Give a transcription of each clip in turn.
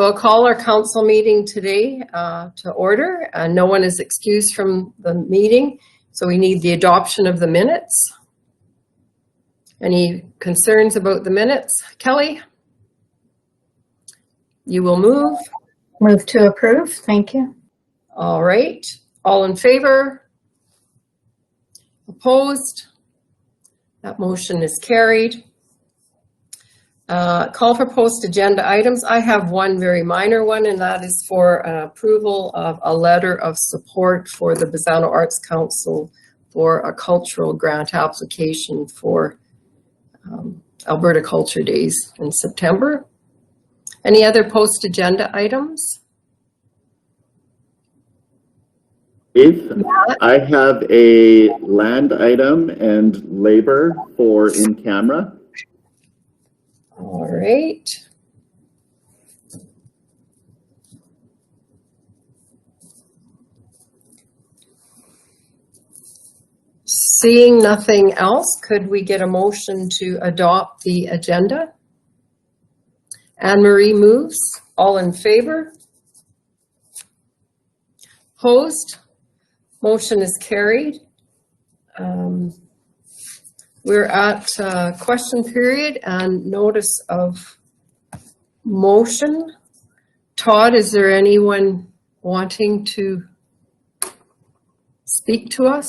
So I'll call our council meeting today to order. No one is excused from the meeting, so we need the adoption of the minutes. Any concerns about the minutes? Kelly? You will move. Move to approve. Thank you. All right. All in favor? Opposed? That motion is carried. Call for post agenda items. I have one very minor one, and that is for approval of a letter of support for the Bassano Arts Council for a cultural grant application for Alberta Culture Days in September. Any other post agenda items? I have a land item and labor for in camera. All right. Seeing nothing else, could we get a motion to adopt the agenda? Anne-Marie moves. All in favor? Opposed? Motion is carried. We're at question period and notice of motion. Todd, is there anyone wanting to speak to us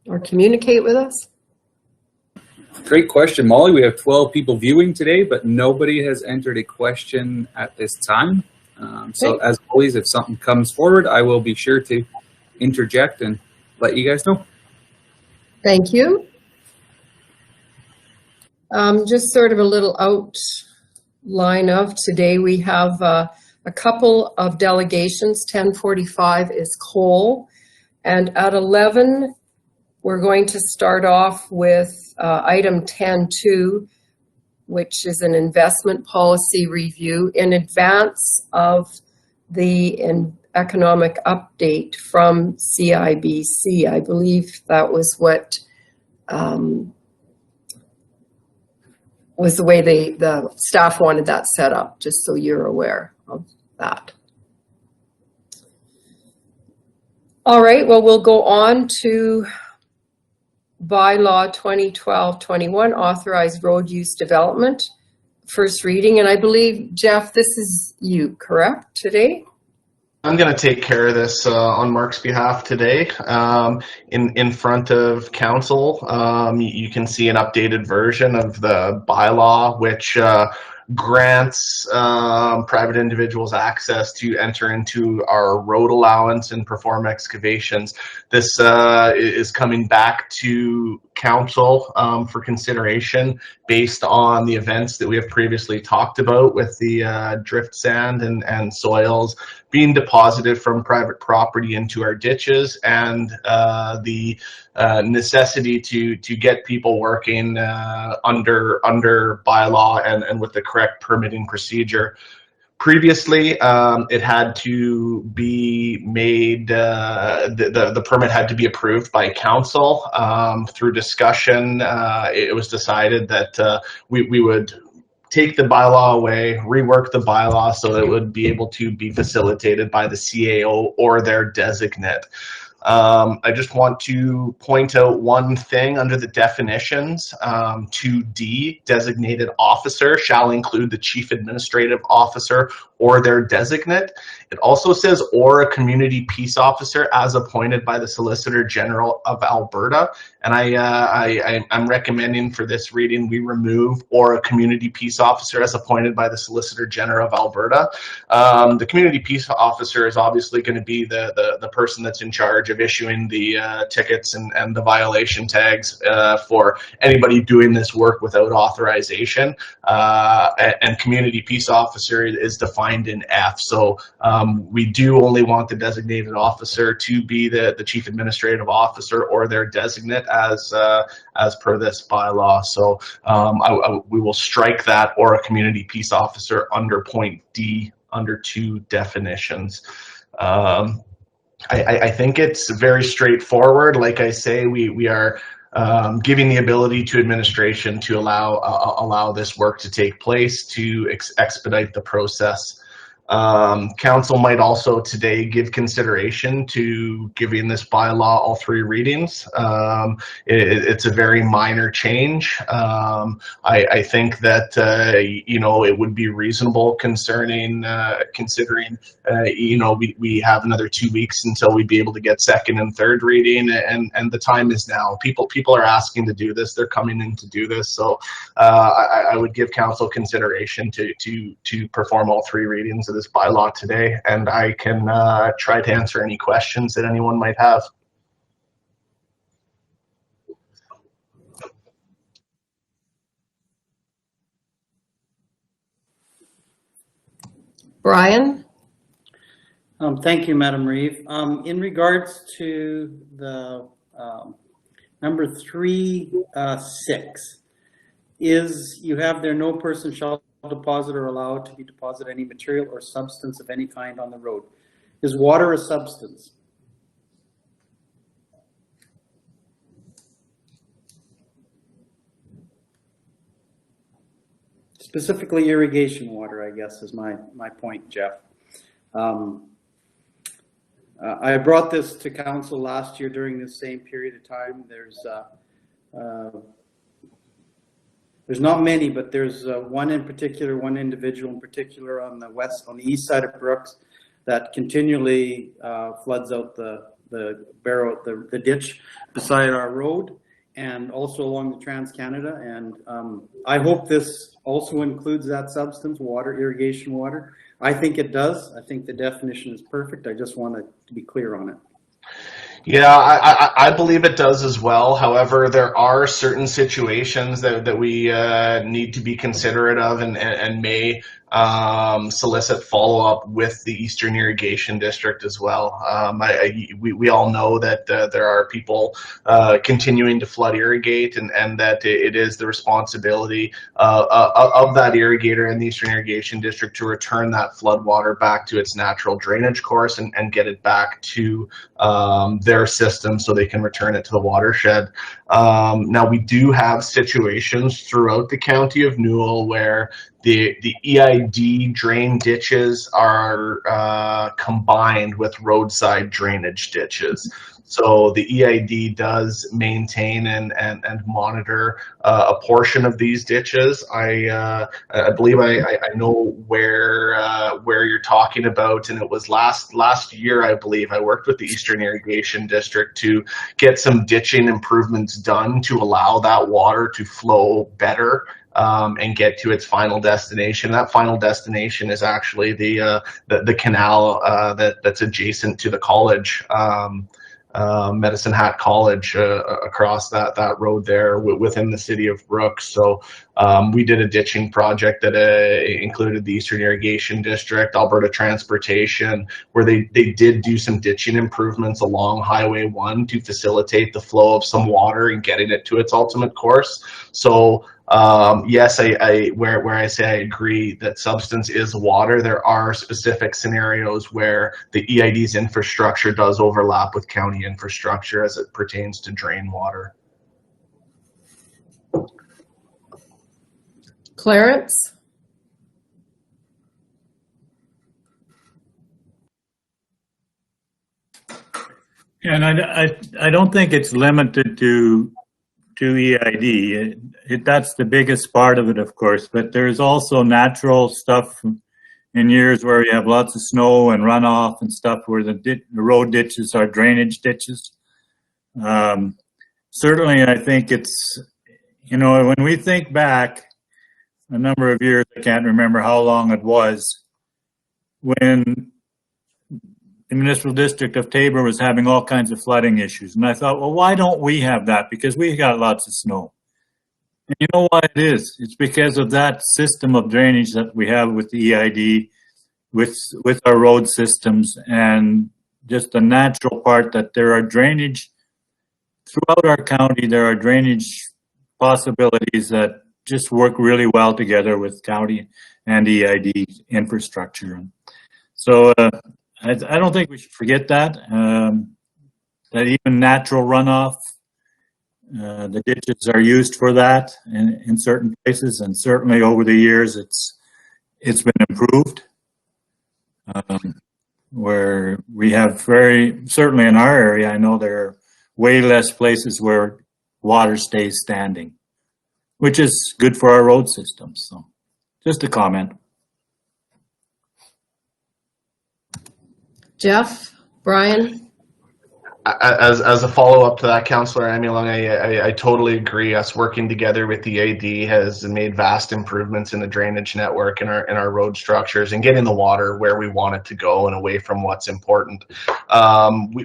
or communicate with us? Great question, Molly. We have 12 people viewing today, but nobody has entered a question at this time. So as always, if something comes forward, I will be sure to interject and let you guys know. Thank you. Just sort of a little outline of today. We have a couple of delegations. 10:45 is Cole, and at 11 we're going to start off with item 10.2, which is an investment policy review in advance of the economic update from CIBC. I believe that was what was the way the staff wanted that set up, just so you're aware of that. All right, well, we'll go on to Bylaw 2012-21, Authorized Road Use Development, first reading. And I believe, Jeff, this is you, correct, today? I'm going to take care of this on Mark's behalf today. In front of council, you can see an updated version of the bylaw, which grants private individuals access to enter into our road allowance and perform excavations. This is coming back to council for consideration based on the events that we have previously talked about with the drift sand and soils being deposited from private property into our ditches, and the necessity to get people working under bylaw and with the correct permitting procedure. Previously, it had to be made, the permit had to be approved by council. Through discussion, it was decided that we would take the bylaw away, rework the bylaw so that it would be able to be facilitated by the CAO or their designate. I just want to point out one thing under the definitions. 2D, designated officer shall include the chief administrative officer or their designate. It also says or a community peace officer as appointed by the Solicitor General of Alberta. And I'm recommending for this reading we remove or a community peace officer as appointed by the Solicitor General of Alberta. The community peace officer is obviously going to be the person that's in charge of issuing the tickets and the violation tags for anybody doing this work without authorization. And community peace officer is defined in F. So we do only want the designated officer to be the chief administrative officer or their designate as per this bylaw. So we will strike that or a community peace officer under point D under 2 definitions. I think it's very straightforward. Like I say, we are giving the ability to administration to allow this work to take place to expedite the process. Council might also today give consideration to giving this bylaw all 3 readings. It's a very minor change. I think that you know, it would be reasonable considering you know, we have another 2 weeks until we'd be able to get 2nd and 3rd reading, and the time is now. People are asking to do this. They're coming in to do this. So I would give council consideration to perform all 3 readings of this bylaw today, and I can try to answer any questions that anyone might have. Brian? Thank you, Madam Reeve. In regards to the number 3.6, is you have there, no person shall deposit or allow to be deposited any material or substance of any kind on the road. Is water a substance? Specifically irrigation water, I guess, is my point, Jeff. I brought this to council last year during the same period of time. There's not many, but there's one in particular, one individual in particular on the east side of Brooks that continually floods out the ditch beside our road, and also along the Trans-Canada. And I hope this also includes that substance, water, irrigation water. I think it does. I think the definition is perfect. I just wanted to be clear on it. Yeah, I believe it does as well. However, there are certain situations that we need to be considerate of, and may solicit follow-up with the Eastern Irrigation District as well. We all know that there are people continuing to flood irrigate, and that it is the responsibility of that irrigator in the Eastern Irrigation District to return that flood water back to its natural drainage course and get it back to their system so they can return it to the watershed. Now, we do have situations throughout the County of Newell where the EID drain ditches are combined with roadside drainage ditches. So the EID does maintain and monitor a portion of these ditches. I believe I know where you're talking about, and it was last year, I believe, I worked with the Eastern Irrigation District to get some ditching improvements done to allow that water to flow better and get to its final destination. That final destination is actually the canal that's adjacent to the college. Medicine Hat College across that road there within the city of Brooks. So we did a ditching project that included the Eastern Irrigation District, Alberta Transportation, where they did do some ditching improvements along Highway 1 to facilitate the flow of some water and getting it to its ultimate course. So yes, where I say I agree that substance is water, there are specific scenarios where the EID's infrastructure does overlap with county infrastructure as it pertains to drain water. Clarence? And I don't think it's limited to EID. That's the biggest part of it, of course, but there's also natural stuff in years where you have lots of snow and runoff and stuff where the road ditches are drainage ditches. Certainly, I think it's, you know, when we think back a number of years, I can't remember how long it was, when the municipal district of Tabor was having all kinds of flooding issues. And I thought, well, why don't we have that? Because we got lots of snow. And you know why it is? It's because of that system of drainage that we have with the EID, with our road systems, and just the natural part that there are drainage throughout our county. There are drainage possibilities that just work really well together with county and EID infrastructure. So I don't think we should forget that, that even natural runoff The ditches are used for that in certain places, and certainly over the years it's been improved. Where we have certainly in our area, I know there are way less places where water stays standing, which is good for our road system. So just a comment. Jeff, Brian? As a follow-up to that, Councillor Amulong, I totally agree. Us working together with the AD has made vast improvements in the drainage network in our road structures and getting the water where we want it to go and away from what's important.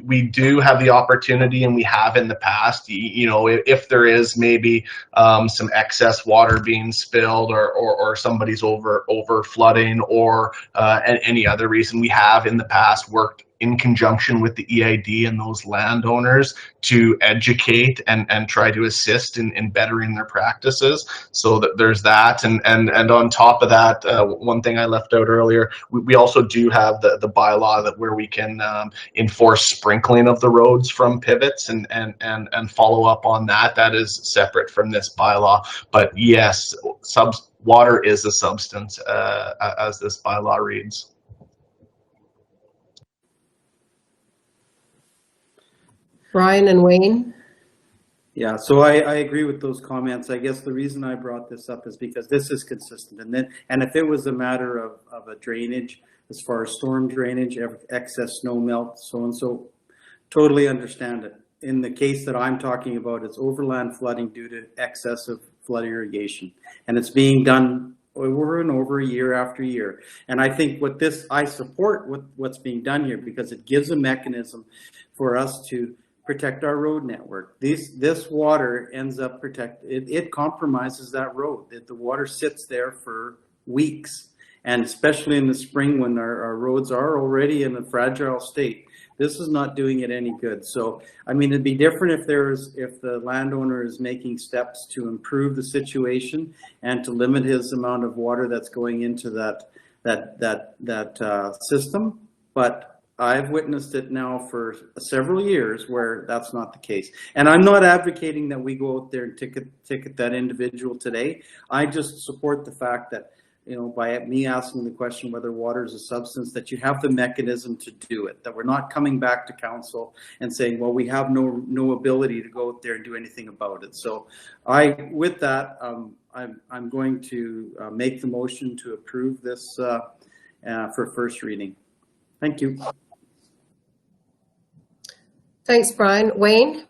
We do have the opportunity, and we have in the past, you know, if there is maybe some excess water being spilled or somebody's over flooding or any other reason, we have in the past worked in conjunction with the EID and those landowners to educate and try to assist in bettering their practices. So that there's that, and on top of that, one thing I left out earlier, we also do have the bylaw that where we can enforce sprinkling of the roads from pivots and follow up on that. That is separate from this bylaw. But yes, water is a substance as this bylaw reads. Brian and Wayne? Yeah, so I agree with those comments. I guess the reason I brought this up is because this is consistent. And if it was a matter of a drainage, as far as storm drainage, excess snow melt, so and so, totally understand it. In the case that I'm talking about, it's overland flooding due to excessive flood irrigation. And it's being done over and over, year after year. And I think I support what's being done here, because it gives a mechanism for us to protect our road network. This water ends up it compromises that road. The water sits there for weeks, and especially in the spring when our roads are already in a fragile state, this is not doing it any good. So I mean, it'd be different if the landowner is making steps to improve the situation and to limit his amount of water that's going into that system, but I've witnessed it now for several years where that's not the case. And I'm not advocating that we go out there and ticket that individual today. I just support the fact that, you know, by me asking the question whether water is a substance, that you have the mechanism to do it, that we're not coming back to council and saying, well, we have no ability to go out there and do anything about it. So with that, I'm going to make the motion to approve this for first reading. Thank you. Thanks, Brian. Wayne?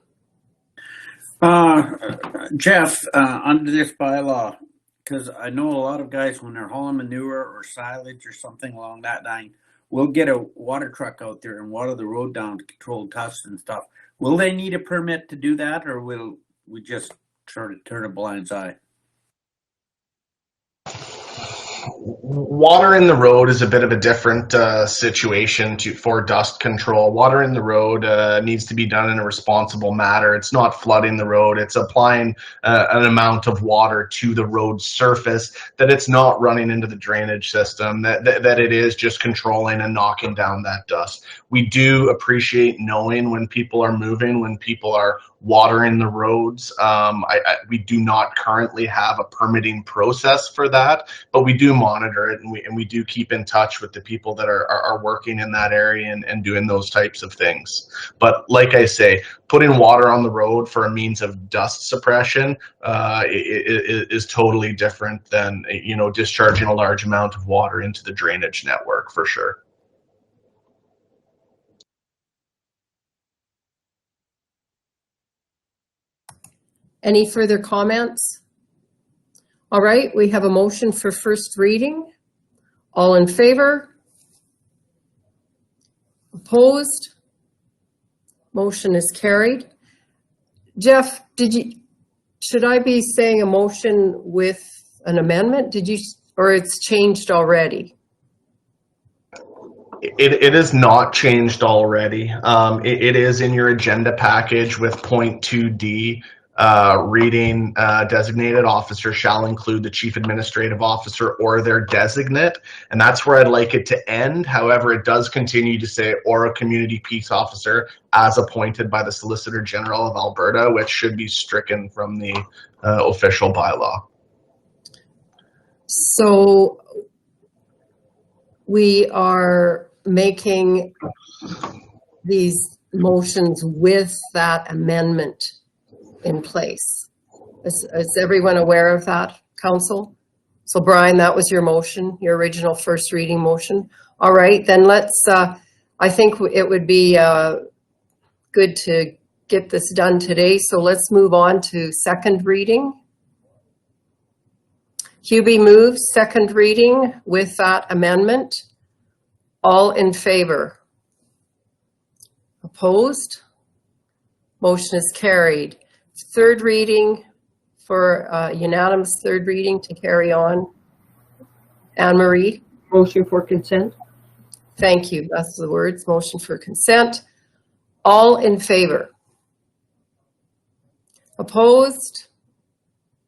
Jeff, under this bylaw, because I know a lot of guys, when they're hauling manure or silage or something along that line, will get a water truck out there and water the road down to control dust and stuff. Will they need a permit to do that, or will we just turn a blind eye? Water in the road is a bit of a different situation for dust control. Water in the road needs to be done in a responsible manner. It's not flooding the road. It's applying an amount of water to the road surface, that it's not running into the drainage system, that it is just controlling and knocking down that dust. We do appreciate knowing when people are moving, when people are watering the roads. We do not currently have a permitting process for that, but we do monitor it, and we do keep in touch with the people that are working in that area and doing those types of things. But like I say, putting water on the road for a means of dust suppression is totally different than, you know, discharging a large amount of water into the drainage network, for sure. Any further comments? All right, we have a motion for first reading. All in favor? Opposed? Motion is carried. Jeff, should I be saying a motion with an amendment? Or it's changed already? It is not changed already. It is in your agenda package with point 2D. reading designated officer shall include the chief administrative officer or their designate, and that's where I'd like it to end. However, it does continue to say or a community peace officer as appointed by the Solicitor General of Alberta, which should be stricken from the official bylaw. So we are making these motions with that amendment in place. Is everyone aware of that, Council? So Brian, that was your motion, your original first reading motion. All right, then let's, I think it would be good to get this done today. So let's move on to second reading. Hubie moves second reading with that amendment. All in favor? Opposed? Motion is carried. Third reading for unanimous third reading to carry on. Anne-Marie? Motion for consent. Thank you. That's the words. Motion for consent. All in favor? Opposed?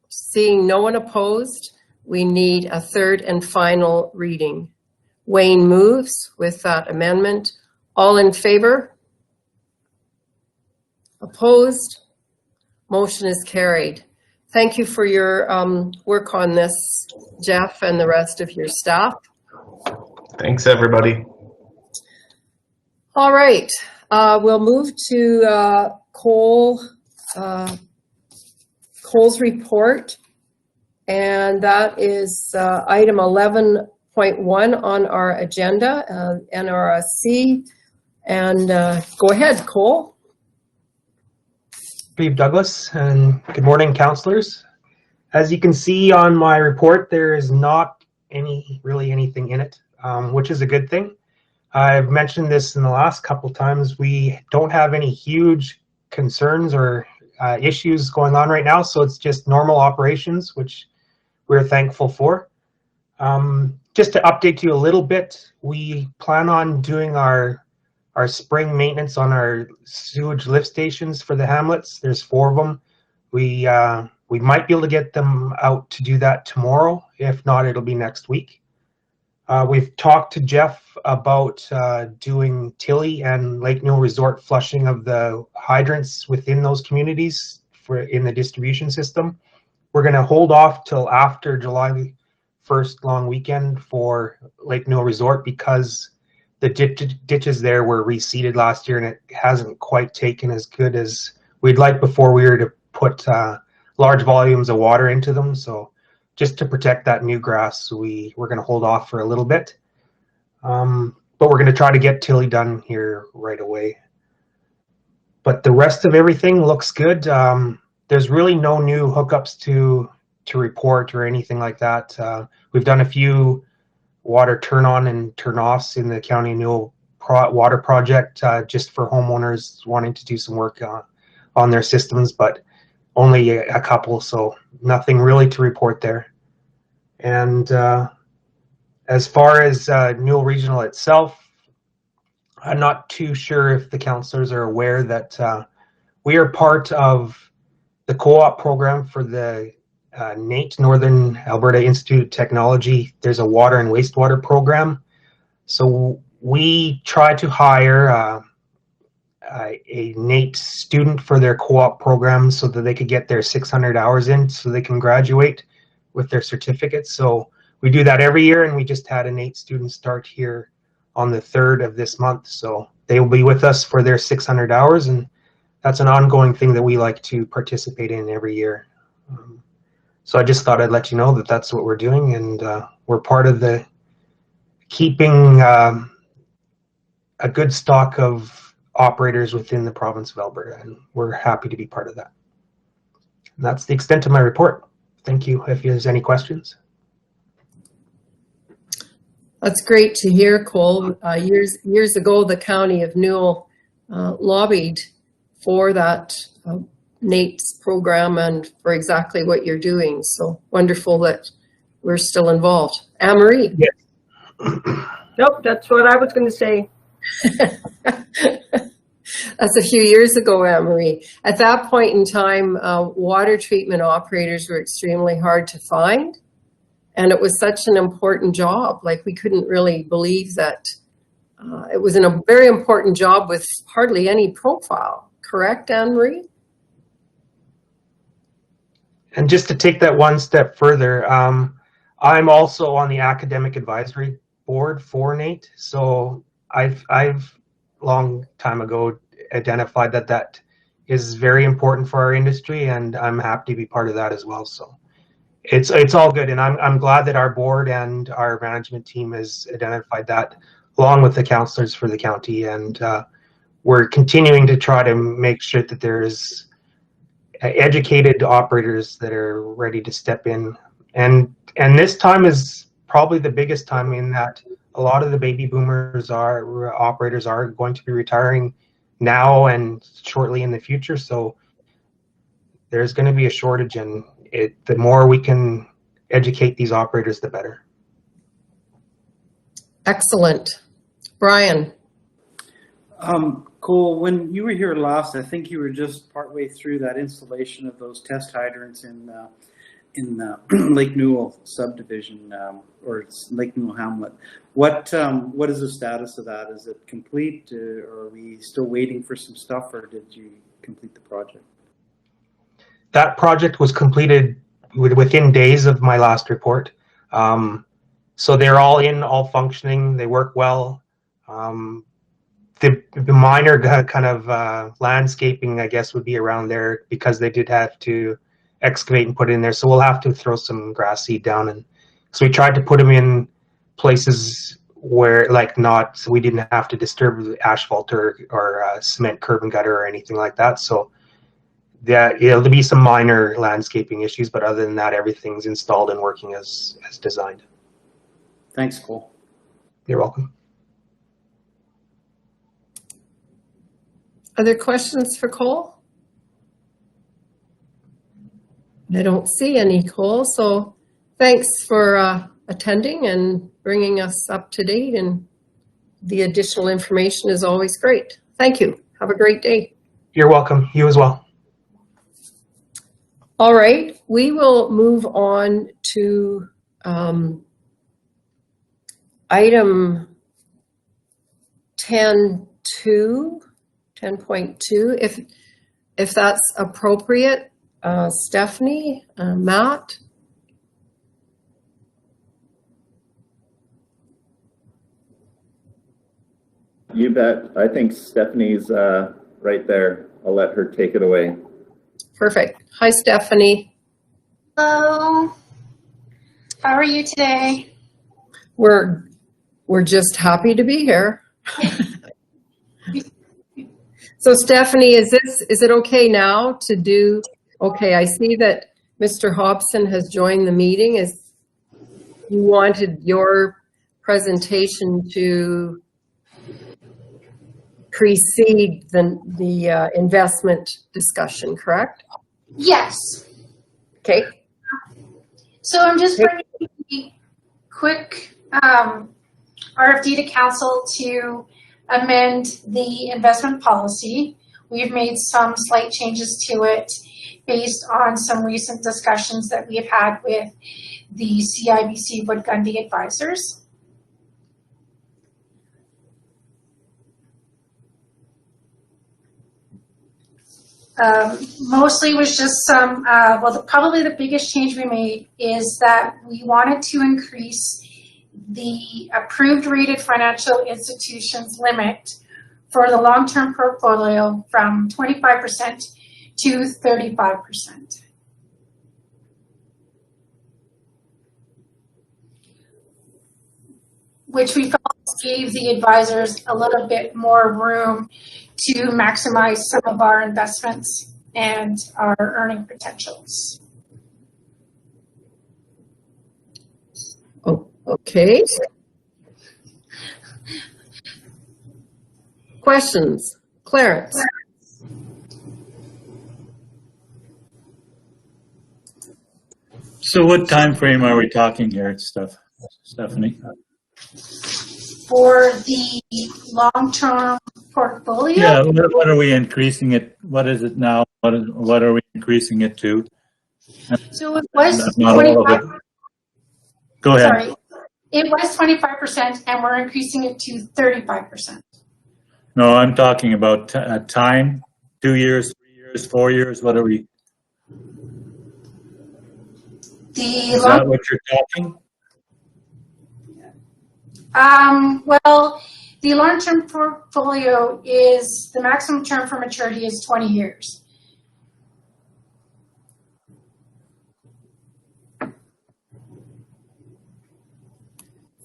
Seeing no one opposed, we need a third and final reading. Wayne moves with that amendment. All in favor? Opposed? Motion is carried. Thank you for your work on this, Jeff, and the rest of your staff. Thanks, everybody. All right, we'll move to Cole's report, and that is item 11.1 on our agenda, NRSC. And go ahead, Cole. Steve Douglas, and good morning, councillors. As you can see on my report, there is not really anything in it, which is a good thing. I've mentioned this in the last couple of times. We don't have any huge concerns or issues going on right now, so it's just normal operations, which we're thankful for. Just to update you a little bit, we plan on doing our spring maintenance on our sewage lift stations for the hamlets. There's 4 of them. We might be able to get them out to do that tomorrow. If not, it'll be next week. We've talked to Jeff about doing Tilly and Lake Newell Resort flushing of the hydrants within those communities in the distribution system. We're going to hold off till after July 1st long weekend for Lake Newell Resort because the ditches there were reseeded last year and it hasn't quite taken as good as we'd like before we were to put large volumes of water into them. So just to protect that new grass, we're going to hold off for a little bit. But we're going to try to get Tilly done here right away. But the rest of everything looks good. There's really no new hookups to report or anything like that. We've done a few water turn on and turn offs in the County Newell water project just for homeowners wanting to do some work on their systems, but only a couple, so nothing really to report there. And as far as Newell Regional itself, I'm not too sure if the councillors are aware that we are part of the co-op program for the NAIT, Northern Alberta Institute of Technology. There's a water and wastewater program. So we try to hire a NAIT student for their co-op program so that they could get their 600 hours in so they can graduate with their certificates. So we do that every year, and we just had a NAIT student start here on the 3rd of this month. So they will be with us for their 600 hours, and that's an ongoing thing that we like to participate in every year. So I just thought I'd let you know that that's what we're doing, and we're part of the keeping a good stock of operators within the province of Alberta, and we're happy to be part of that. And that's the extent of my report. Thank you. If there's any questions. That's great to hear, Cole. Years ago, the County of Newell lobbied for that NAIT's program and for exactly what you're doing. So wonderful that we're still involved. Anne-Marie. Yes. Nope, that's what I was going to say. That's a few years ago, Anne-Marie. At that point in time, water treatment operators were extremely hard to find. And it was such an important job. Like, we couldn't really believe that it was a very important job with hardly any profile. Correct, Anne-Marie? And just to take that one step further, I'm also on the academic advisory board for NATE. So I've long time ago identified that is very important for our industry, and I'm happy to be part of that as well. So it's all good, and I'm glad that our board and our management team has identified that, along with the councillors for the county, and we're continuing to try to make sure that there is educated operators that are ready to step in, and this time is probably the biggest time in that a lot of the baby boomers operators are going to be retiring now and shortly in the future. So there's going to be a shortage, and the more we can educate these operators, the better. Excellent. Brian. Cole, when you were here last, I think you were just partway through that installation of those test hydrants in Lake Newell subdivision, or it's Lake Newell Hamlet. What is the status of that? Is it complete, or are we still waiting for some stuff, or did you complete the project? That project was completed within days of my last report. So they're all functioning. They work well. The minor kind of landscaping, I guess, would be around there because they did have to excavate and put it in there. So we'll have to throw some grass seed down, and so we tried to put them in places where, like, so we didn't have to disturb the asphalt or cement curb and gutter or anything like that. So there'll be some minor landscaping issues, but other than that, everything's installed and working as designed. Thanks, Cole. You're welcome. Other questions for Cole? I don't see any, Cole, so thanks for attending and bringing us up to date, and the additional information is always great. Thank you. Have a great day. You're welcome. You as well. All right, we will move on to item 10.2, if that's appropriate. Stephanie, Matt. You bet. I think Stephanie's right there. I'll let her take it away. Perfect. Hi, Stephanie. Hello. How are you today? We're just happy to be here. So Stephanie, is it okay now to do? Okay, I see that Mr. Hobson has joined the meeting. You wanted your presentation to precede the investment discussion, correct? Yes. Okay. So I'm just bringing a quick RFD to council to amend the investment policy. We've made some slight changes to it based on some recent discussions that we have had with the CIBC Gundy advisors. Mostly was just some, probably the biggest change we made is that we wanted to increase the approved rated financial institutions limit for the long-term portfolio from 25% to 35%. Which we felt gave the advisors a little bit more room to maximize some of our investments and our earning potentials. Oh, okay. Questions? Clarence? So what time frame are we talking here, Stephanie? For the long-term portfolio. Yeah, what are we increasing it? What is it now? What are we increasing it to? So it was Not all of 25. it. Go ahead. Sorry, it was 25%, and we're increasing it to 35%. No, I'm talking about time. 2 years, 3 years, 4 years. What are we? Is that what you're talking? Well, the long-term portfolio is, the maximum term for maturity is 20 years.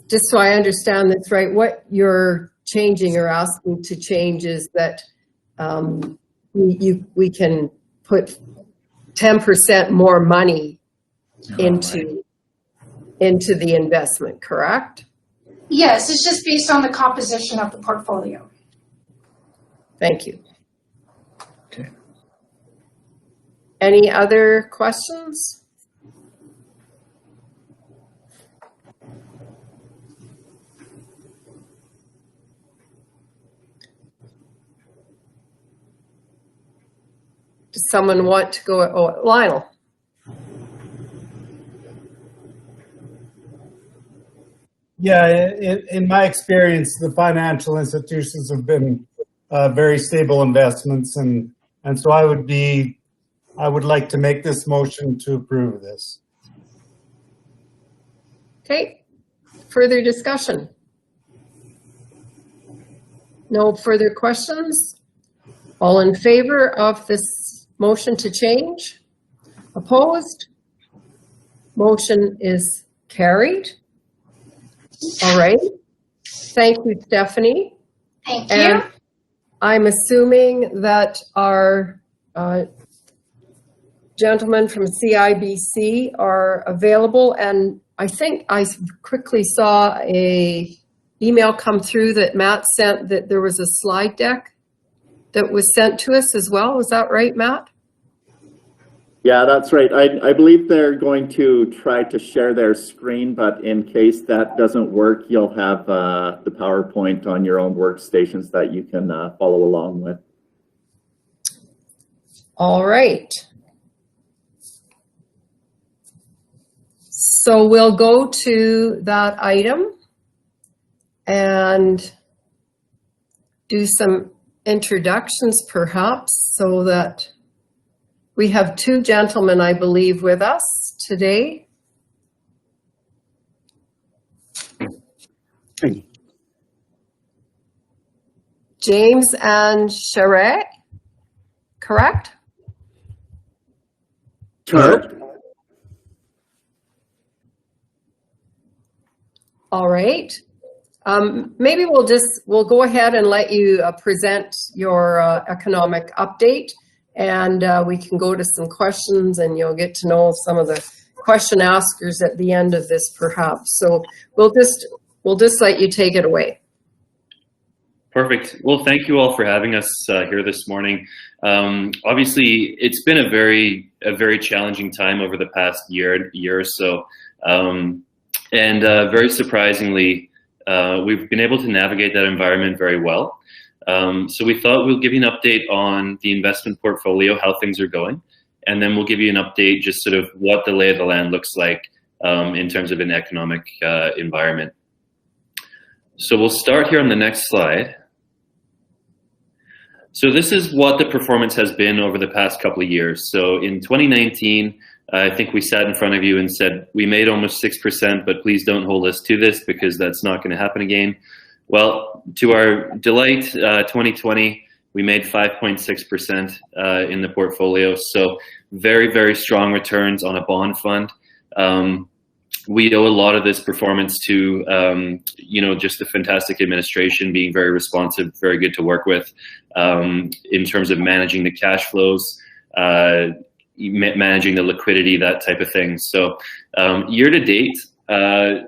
Just so I understand this right, what you're changing or asking to change is that we can put 10% more money into the investment, correct? Yes, it's just based on the composition of the portfolio. Thank you. Okay. Any other questions? Does someone want to go? Oh, Lionel. Yeah, in my experience, the financial institutions have been very stable investments, and so I would like to make this motion to approve this. Okay. Further discussion? No further questions? All in favor of this motion to change? Opposed? Motion is carried. All right. Thank you, Stephanie. Thank you. And I'm assuming that our gentlemen from CIBC are available, and I think I quickly saw a email come through that Matt sent that there was a slide deck that was sent to us as well. Is that right, Matt? Yeah, that's right. I believe they're going to try to share their screen, but in case that doesn't work, you'll have the PowerPoint on your own workstations that you can follow along with. All right. So we'll go to that item and do some introductions perhaps, so that we have two gentlemen, I believe, with us today. James and Charette, correct? Correct. All right. Maybe we'll go ahead and let you present your economic update, and we can go to some questions, and you'll get to know some of the question askers at the end of this, perhaps. So we'll just let you take it away. Perfect. Well, thank you all for having us here this morning. Obviously, it's been a very challenging time over the past year or so, and very surprisingly, we've been able to navigate that environment very well. So we thought we'll give you an update on the investment portfolio, how things are going, and then we'll give you an update just sort of what the lay of the land looks like in terms of an economic environment. So we'll start here on the next slide. So this is what the performance has been over the past couple of years. So in 2019, I think we sat in front of you and said, we made almost 6%, but please don't hold us to this because that's not going to happen again. Well, to our delight, 2020, we made 5.6% in the portfolio. So very, very strong returns on a bond fund. We owe a lot of this performance to, just the fantastic administration being very responsive, very good to work with in terms of managing the cash flows, managing the liquidity, that type of thing. So year to date,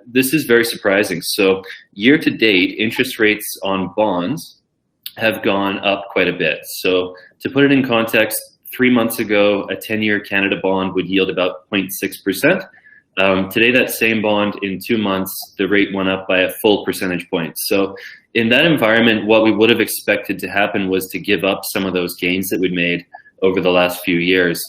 this is very surprising. So year to date, interest rates on bonds have gone up quite a bit. So to put it in context, 3 months ago, a 10-year Canada bond would yield about 0.6%. Today, that same bond in 2 months, the rate went up by a full percentage point. So in that environment, what we would have expected to happen was to give up some of those gains that we'd made over the last few years.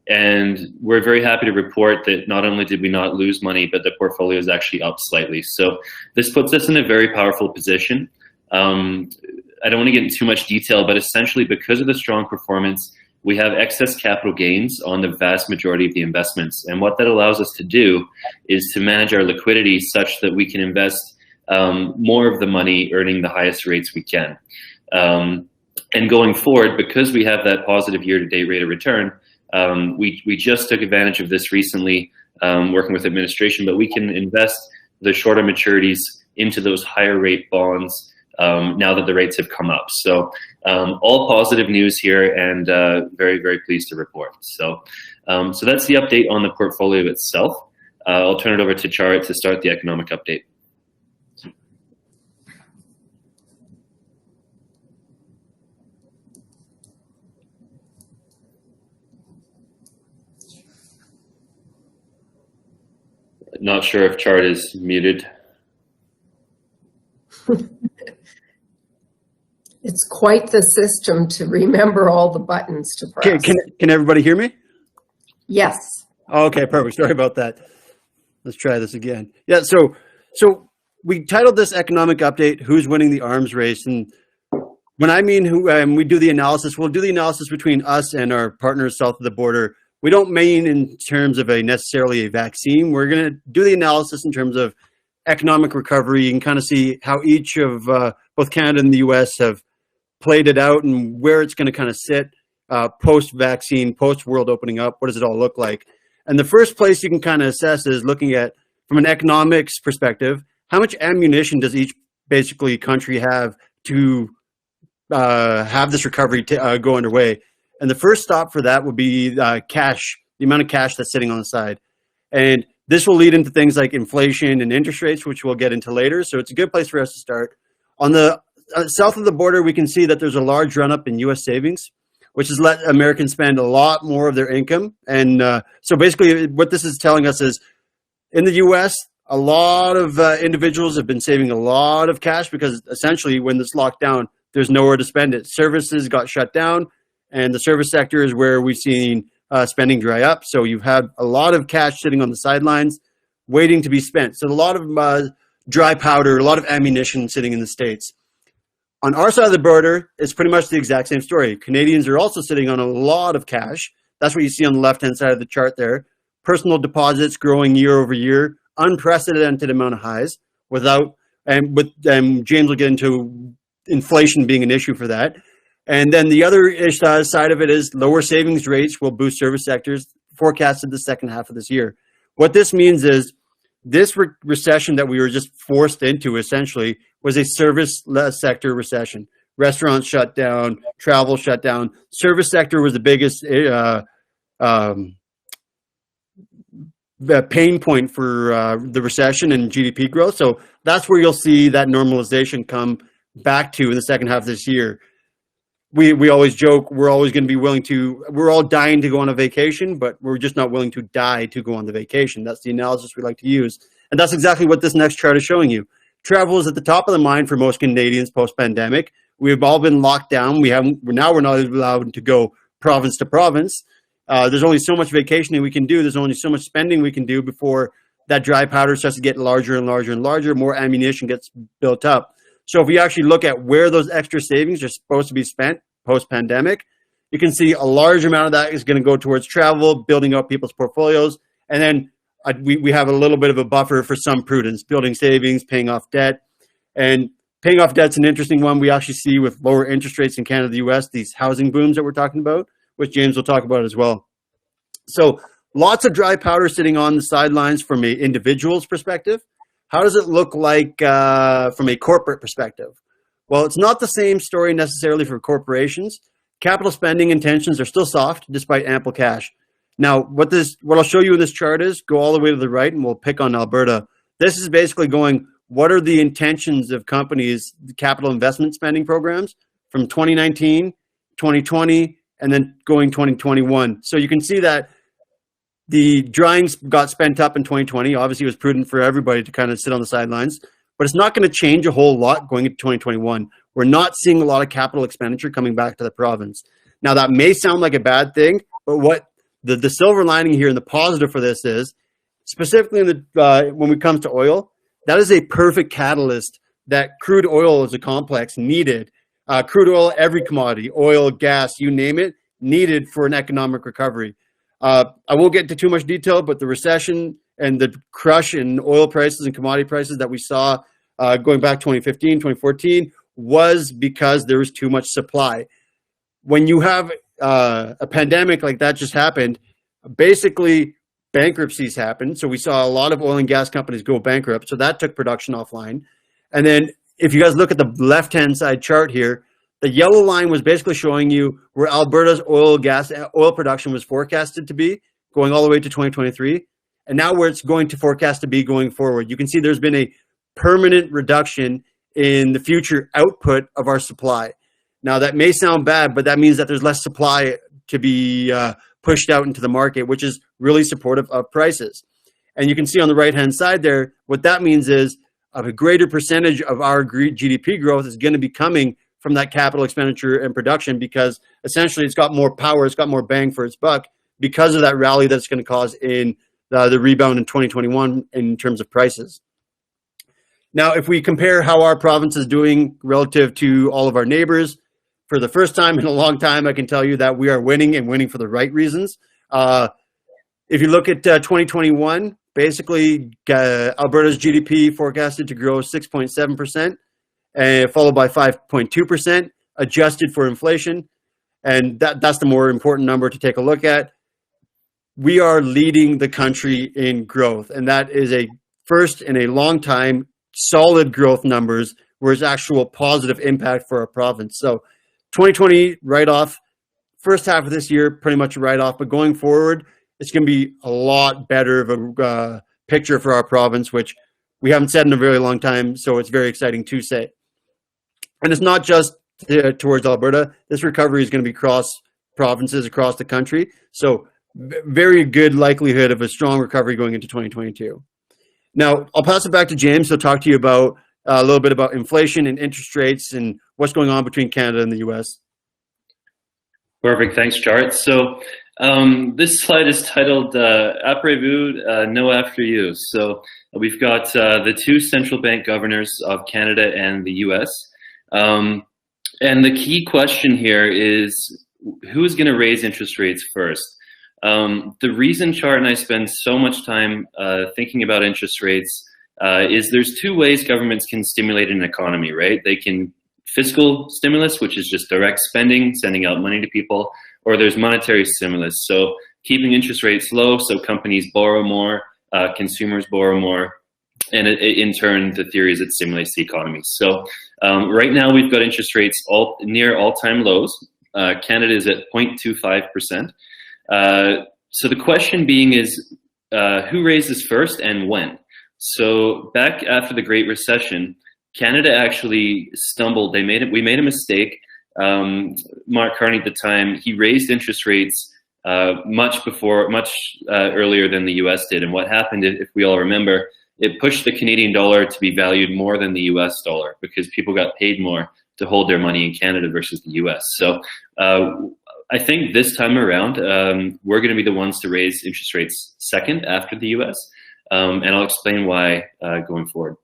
And we're very happy to report that not only did we not lose money, but the portfolio is actually up slightly. So this puts us in a very powerful position. I don't want to get into too much detail, but essentially because of the strong performance, we have excess capital gains on the vast majority of the investments. And what that allows us to do is to manage our liquidity such that we can invest more of the money earning the highest rates we can. And going forward, because we have that positive year-to-date rate of return, we just took advantage of this recently working with administration, but we can invest the shorter maturities into those higher rate bonds now that the rates have come up. So all positive news here, and very, very pleased to report. So that's the update on the portfolio itself. I'll turn it over to Char to start the economic update. Not sure if Chart is muted. It's quite the system to remember all the buttons to press. Can everybody hear me? Yes. Okay, perfect. Sorry about that. Let's try this again. Yeah, so we titled this economic update, Who's Winning the Arms Race? And when I mean who, we do the analysis, we'll do the analysis between us and our partners south of the border. We don't mean in terms of necessarily a vaccine. We're going to do the analysis in terms of economic recovery and kind of see how each of both Canada and the US have played it out and where it's going to kind of sit post-vaccine, post-world opening up. What does it all look like? And the first place you can kind of assess is looking at, from an economics perspective, how much ammunition does each basically country have to have this recovery go underway? And the first stop for that would be cash, the amount of cash that's sitting on the side. And this will lead into things like inflation and interest rates, which we'll get into later. So it's a good place for us to start. On the south of the border, we can see that there's a large run-up in U.S. savings, which has let Americans spend a lot more of their income. And so basically what this is telling us is in the U.S., a lot of individuals have been saving a lot of cash because essentially when this locked down, there's nowhere to spend it. Services got shut down, and the service sector is where we've seen spending dry up. So you've had a lot of cash sitting on the sidelines waiting to be spent. So a lot of dry powder, a lot of ammunition sitting in the States. On our side of the border, it's pretty much the exact same story. Canadians are also sitting on a lot of cash. That's what you see on the left-hand side of the chart there. Personal deposits growing year over year, unprecedented amount of highs James will get into inflation being an issue for that. And then the other side of it is lower savings rates will boost service sectors forecasted the second half of this year. What this means is this recession that we were just forced into essentially was a service sector recession. Restaurants shut down, travel shut down. Service sector was the biggest pain point for the recession and GDP growth. So that's where you'll see that normalization come back to in the second half of this year. We always joke we're always going to be we're all dying to go on a vacation, but we're just not willing to die to go on the vacation. That's the analysis we like to use. And that's exactly what this next chart is showing you. Travel is at the top of the mind for most Canadians post-pandemic. We've all been locked down. We're not allowed to go province to province. There's only so much vacationing we can do. There's only so much spending we can do before that dry powder starts to get larger and larger and larger. More ammunition gets built up. So if we actually look at where those extra savings are supposed to be spent post-pandemic, you can see a large amount of that is going to go towards travel, building up people's portfolios. And then we have a little bit of a buffer for some prudence, building savings, paying off debt. And paying off debt's an interesting one. We actually see with lower interest rates in Canada, the US, these housing booms that we're talking about, which James will talk about as well. So lots of dry powder sitting on the sidelines from an individual's perspective. How does it look like from a corporate perspective? Well, it's not the same story necessarily for corporations. Capital spending intentions are still soft despite ample cash. Now, what I'll show you in this chart is, go all the way to the right and we'll pick on Alberta. This is basically going, what are the intentions of companies, the capital investment spending programs from 2019, 2020, and then going 2021. So you can see that The drawings got spent up in 2020. Obviously, it was prudent for everybody to kind of sit on the sidelines, but it's not going to change a whole lot going into 2021. We're not seeing a lot of capital expenditure coming back to the province. Now, that may sound like a bad thing, but what the silver lining here and the positive for this is, specifically in the when it comes to oil, that is a perfect catalyst that crude oil as a complex needed. Crude oil, every commodity, oil, gas, you name it, needed for an economic recovery. I won't get into too much detail, but the recession and the crush in oil prices and commodity prices that we saw going back 2015, 2014 was because there was too much supply. When you have a pandemic like that just happened, basically bankruptcies happened. So we saw a lot of oil and gas companies go bankrupt. So that took production offline. And then if you guys look at the left-hand side chart here, the yellow line was basically showing you where Alberta's oil production was forecasted to be going all the way to 2023. And now where it's going to forecast to be going forward. You can see there's been a permanent reduction in the future output of our supply. Now that may sound bad, but that means that there's less supply to be pushed out into the market, which is really supportive of prices. And you can see on the right-hand side there, what that means is a greater percentage of our GDP growth is going to be coming from that capital expenditure and production, because essentially it's got more power, it's got more bang for its buck because of that rally that's going to cause in the rebound in 2021 in terms of prices. Now, if we compare how our province is doing relative to all of our neighbors, for the first time in a long time, I can tell you that we are winning and winning for the right reasons. If you look at 2021, basically Alberta's GDP forecasted to grow 6.7%, followed by 5.2%, adjusted for inflation. And that's the more important number to take a look at. We are leading the country in growth, and that is a first in a long time solid growth numbers where it's actual positive impact for our province. So 2020 write-off, first half of this year pretty much a write-off, but going forward it's going to be a lot better of a picture for our province, which we haven't said in a very long time, so it's very exciting to say. And it's not just towards Alberta. This recovery is going to be across provinces across the country, so very good likelihood of a strong recovery going into 2022. Now, I'll pass it back to James. He'll talk to you about a little bit about inflation and interest rates and what's going on between Canada and the U.S. Perfect. Thanks, Chart. So this slide is titled Après-vous, No After You. So we've got the two central bank governors of Canada and the U.S. And the key question here is who's going to raise interest rates first? The reason Chart and I spend so much time thinking about interest rates is there's two ways governments can stimulate an economy, right? They can fiscal stimulus, which is just direct spending, sending out money to people, or there's monetary stimulus. So keeping interest rates low so companies borrow more, consumers borrow more, and in turn, the theory is it stimulates the economy. So right now we've got interest rates near all-time lows. Canada is at 0.25%. So the question being is, who raises first and when? So back after the Great Recession, Canada actually stumbled. We made a mistake. Mark Carney at the time, he raised interest rates much earlier than the US did. And what happened, if we all remember, it pushed the Canadian dollar to be valued more than the US dollar because people got paid more to hold their money in Canada versus the US. So I think this time around, we're going to be the ones to raise interest rates second after the US. And I'll explain why going forward.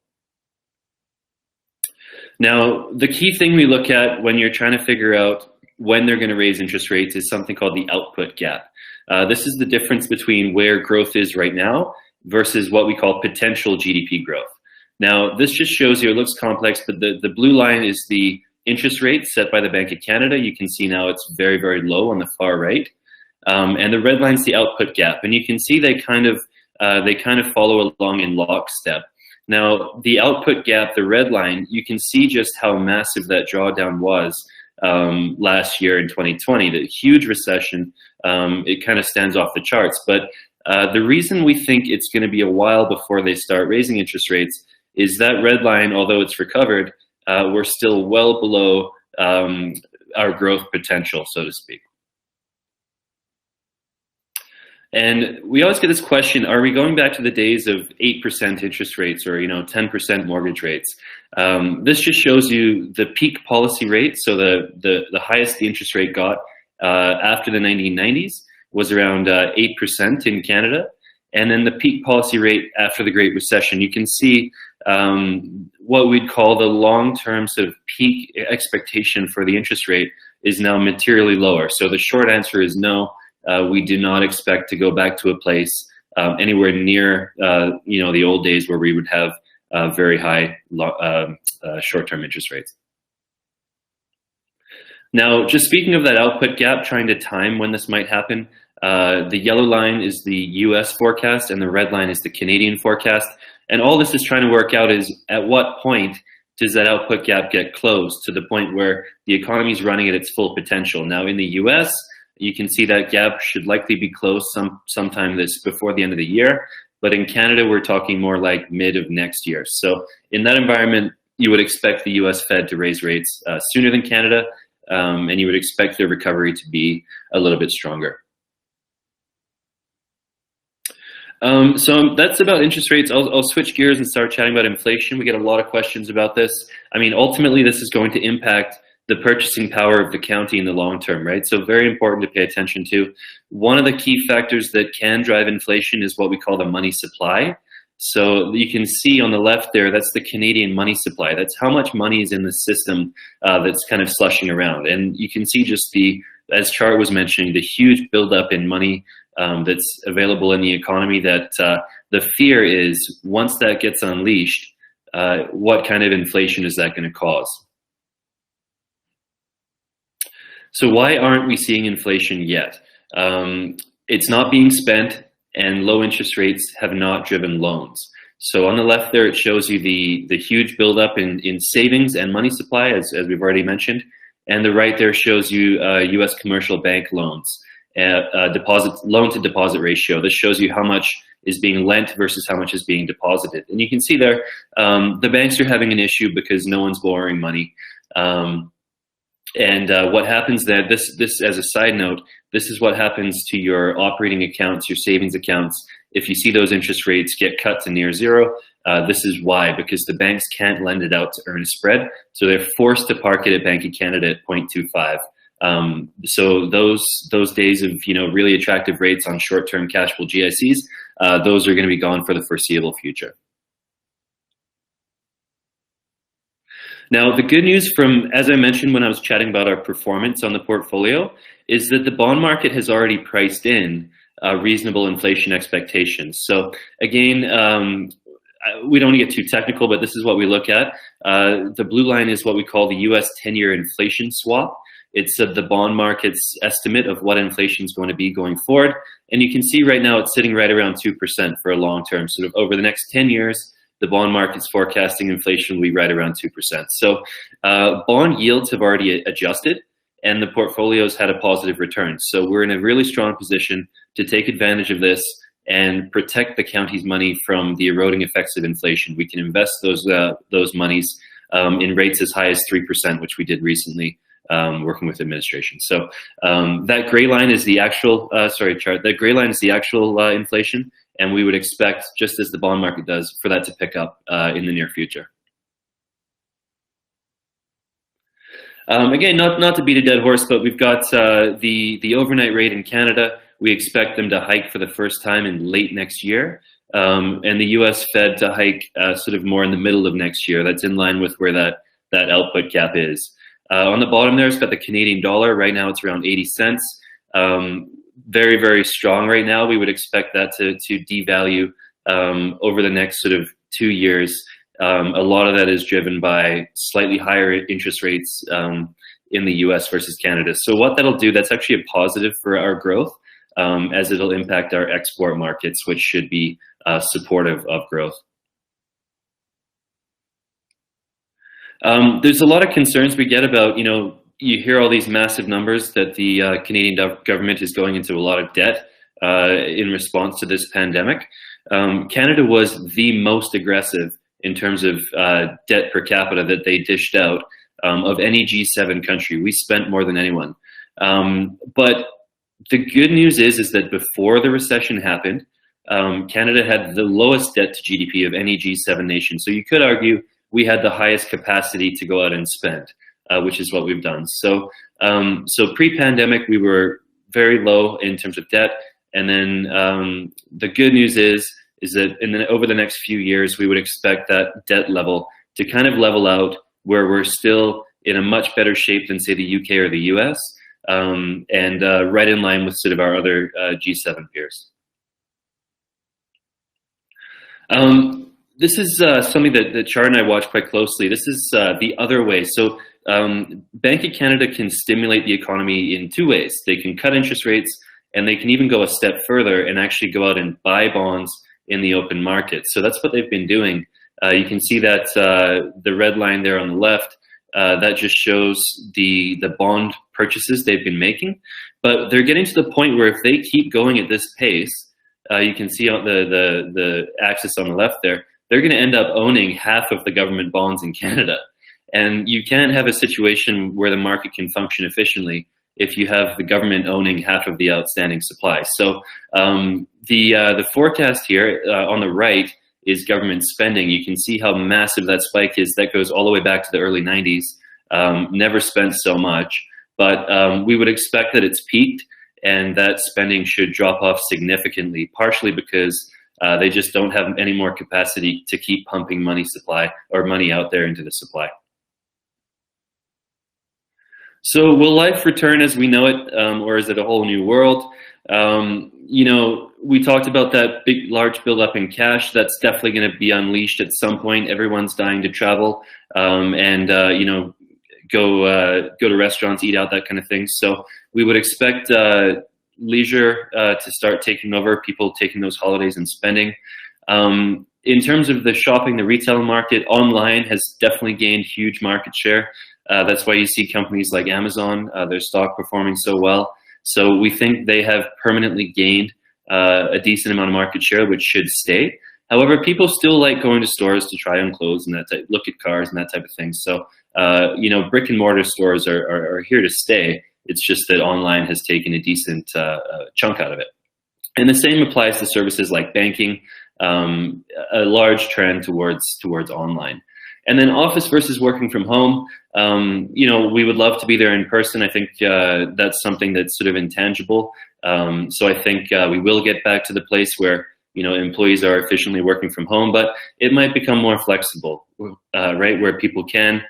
Now, the key thing we look at when you're trying to figure out when they're going to raise interest rates is something called the output gap. This is the difference between where growth is right now versus what we call potential GDP growth. Now, this just shows you, it looks complex, but the blue line is the interest rate set by the Bank of Canada. You can see now it's very, very low on the far right. And the red line's the output gap. And you can see they kind of follow along in lockstep. Now, the output gap, the red line, you can see just how massive that drawdown was last year in 2020. The huge recession, it kind of stands off the charts. But the reason we think it's going to be a while before they start raising interest rates is that red line, although it's recovered, we're still well below our growth potential, so to speak. And we always get this question, are we going back to the days of 8% interest rates or 10% mortgage rates? This just shows you the peak policy rate. So the highest the interest rate got after the 1990s was around 8% in Canada. And then the peak policy rate after the Great Recession. You can see what we'd call the long-term sort of peak expectation for the interest rate is now materially lower. So the short answer is no. We do not expect to go back to a place anywhere near the old days where we would have very high short-term interest rates. Now, just speaking of that output gap, trying to time when this might happen, the yellow line is the US forecast and the red line is the Canadian forecast. And all this is trying to work out is at what point does that output gap get closed to the point where the economy is running at its full potential. Now in the US, you can see that gap should likely be closed sometime before the end of the year. But in Canada, we're talking more like mid of next year. So in that environment, you would expect the US Fed to raise rates sooner than Canada, and you would expect their recovery to be a little bit stronger. So that's about interest rates. I'll switch gears and start chatting about inflation. We get a lot of questions about this. I mean, ultimately, this is going to impact the purchasing power of the county in the long term, right? So very important to pay attention to. One of the key factors that can drive inflation is what we call the money supply. So you can see on the left there, that's the Canadian money supply. That's how much money is in the system that's kind of slushing around. And you can see just as Chart was mentioning, the huge buildup in money that's available in the economy, that the fear is once that gets unleashed, what kind of inflation is that going to cause? So why aren't we seeing inflation yet? It's not being spent and low interest rates have not driven loans. So on the left there, it shows you the huge buildup in savings and money supply, as we've already mentioned. And the right there shows you US commercial bank loans. Loan to deposit ratio. This shows you how much is being lent versus how much is being deposited. And you can see there, the banks are having an issue because no one's borrowing money. What happens there, this as a side note, this is what happens to your operating accounts, your savings accounts. If you see those interest rates get cut to near zero, this is why, because the banks can't lend it out to earn a spread. So they're forced to park it at Bank of Canada at 0.25. So those days of really attractive rates on short-term cashable GICs, those are going to be gone for the foreseeable future. Now, the good news as I mentioned when I was chatting about our performance on the portfolio, is that the bond market has already priced in reasonable inflation expectations. So again, we don't want to get too technical, but this is what we look at. The blue line is what we call the US 10-year inflation swap. It's the bond market's estimate of what inflation is going to be going forward. And you can see right now it's sitting right around 2% for a long term. Sort of over the next 10 years, the bond market's forecasting inflation will be right around 2%. So bond yields have already adjusted and the portfolios had a positive return. So we're in a really strong position to take advantage of this and protect the county's money from the eroding effects of inflation. We can invest those monies in rates as high as 3%, which we did recently. Working with administration. So that gray line is the actual, Chart, that gray line is the actual inflation, and we would expect, just as the bond market does, for that to pick up in the near future. Again, not to beat a dead horse, but we've got the overnight rate in Canada. We expect them to hike for the first time in late next year, and the US Fed to hike sort of more in the middle of next year. That's in line with where that output gap is. On the bottom there, it's got the Canadian dollar. Right now, it's around 80 cents. Very, very strong right now. We would expect that to devalue over the next sort of 2 years. A lot of that is driven by slightly higher interest rates in the US versus Canada. So what that'll do, that's actually a positive for our growth, as it'll impact our export markets, which should be supportive of growth. There's a lot of concerns we get about, you hear all these massive numbers that the Canadian government is going into a lot of debt in response to this pandemic. Canada was the most aggressive in terms of debt per capita that they dished out of any G7 country. We spent more than anyone. But The good news is that before the recession happened, Canada had the lowest debt to GDP of any G7 nation. So you could argue we had the highest capacity to go out and spend, which is what we've done. So, so pre-pandemic, we were very low in terms of debt. And then the good news is that over the next few years, we would expect that debt level to kind of level out, where we're still in a much better shape than, say, the UK or the US, and right in line with sort of our other G7 peers. This is something that Char and I watch quite closely. This is the other way. So Bank of Canada can stimulate the economy in two ways. They can cut interest rates, and they can even go a step further and actually go out and buy bonds in the open market. So that's what they've been doing. You can see that the red line there on the left, that just shows the bond purchases they've been making. But they're getting to the point where if they keep going at this pace, you can see on the axis on the left there, they're going to end up owning half of the government bonds in Canada. And you can't have a situation where the market can function efficiently if you have the government owning half of the outstanding supply. So the forecast here on the right is government spending. You can see how massive that spike is. That goes all the way back to the early 90s. Never spent so much, but we would expect that it's peaked and that spending should drop off significantly, partially because they just don't have any more capacity to keep pumping money out there into the supply. So will life return as we know it, or is it a whole new world? You know, we talked about that large buildup in cash. That's definitely going to be unleashed at some point. Everyone's dying to travel and you know, go to restaurants, eat out, that kind of thing. So we would expect leisure to start taking over, people taking those holidays and spending. In terms of the shopping, the retail market, online has definitely gained huge market share. That's why you see companies like Amazon, their stock performing so well. So we think they have permanently gained a decent amount of market share, which should stay. However, people still like going to stores to try on clothes and that type, look at cars and that type of thing. So, you know, brick and mortar stores are here to stay. It's just that online has taken a decent chunk out of it. And the same applies to services like banking, a large trend towards online. And then office versus working from home, you know, we would love to be there in person. I think that's something that's sort of intangible. So I think we will get back to the place where, you know, employees are efficiently working from home, but it might become more flexible, right? Where people can,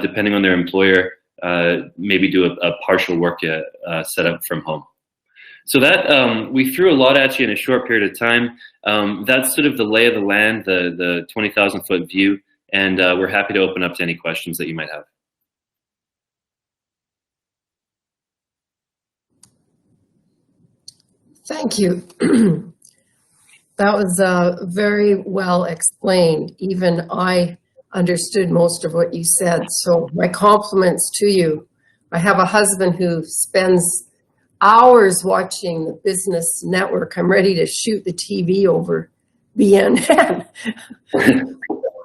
depending on their employer, maybe do a partial work setup from home. So that we threw a lot at you in a short period of time. That's sort of the lay of the land, the 20,000 foot view. And we're happy to open up to any questions that you might have. Thank you. That was very well explained. Even I understood most of what you said. So my compliments to you. I have a husband who spends hours watching the business network. I'm ready to shoot the TV over BNN.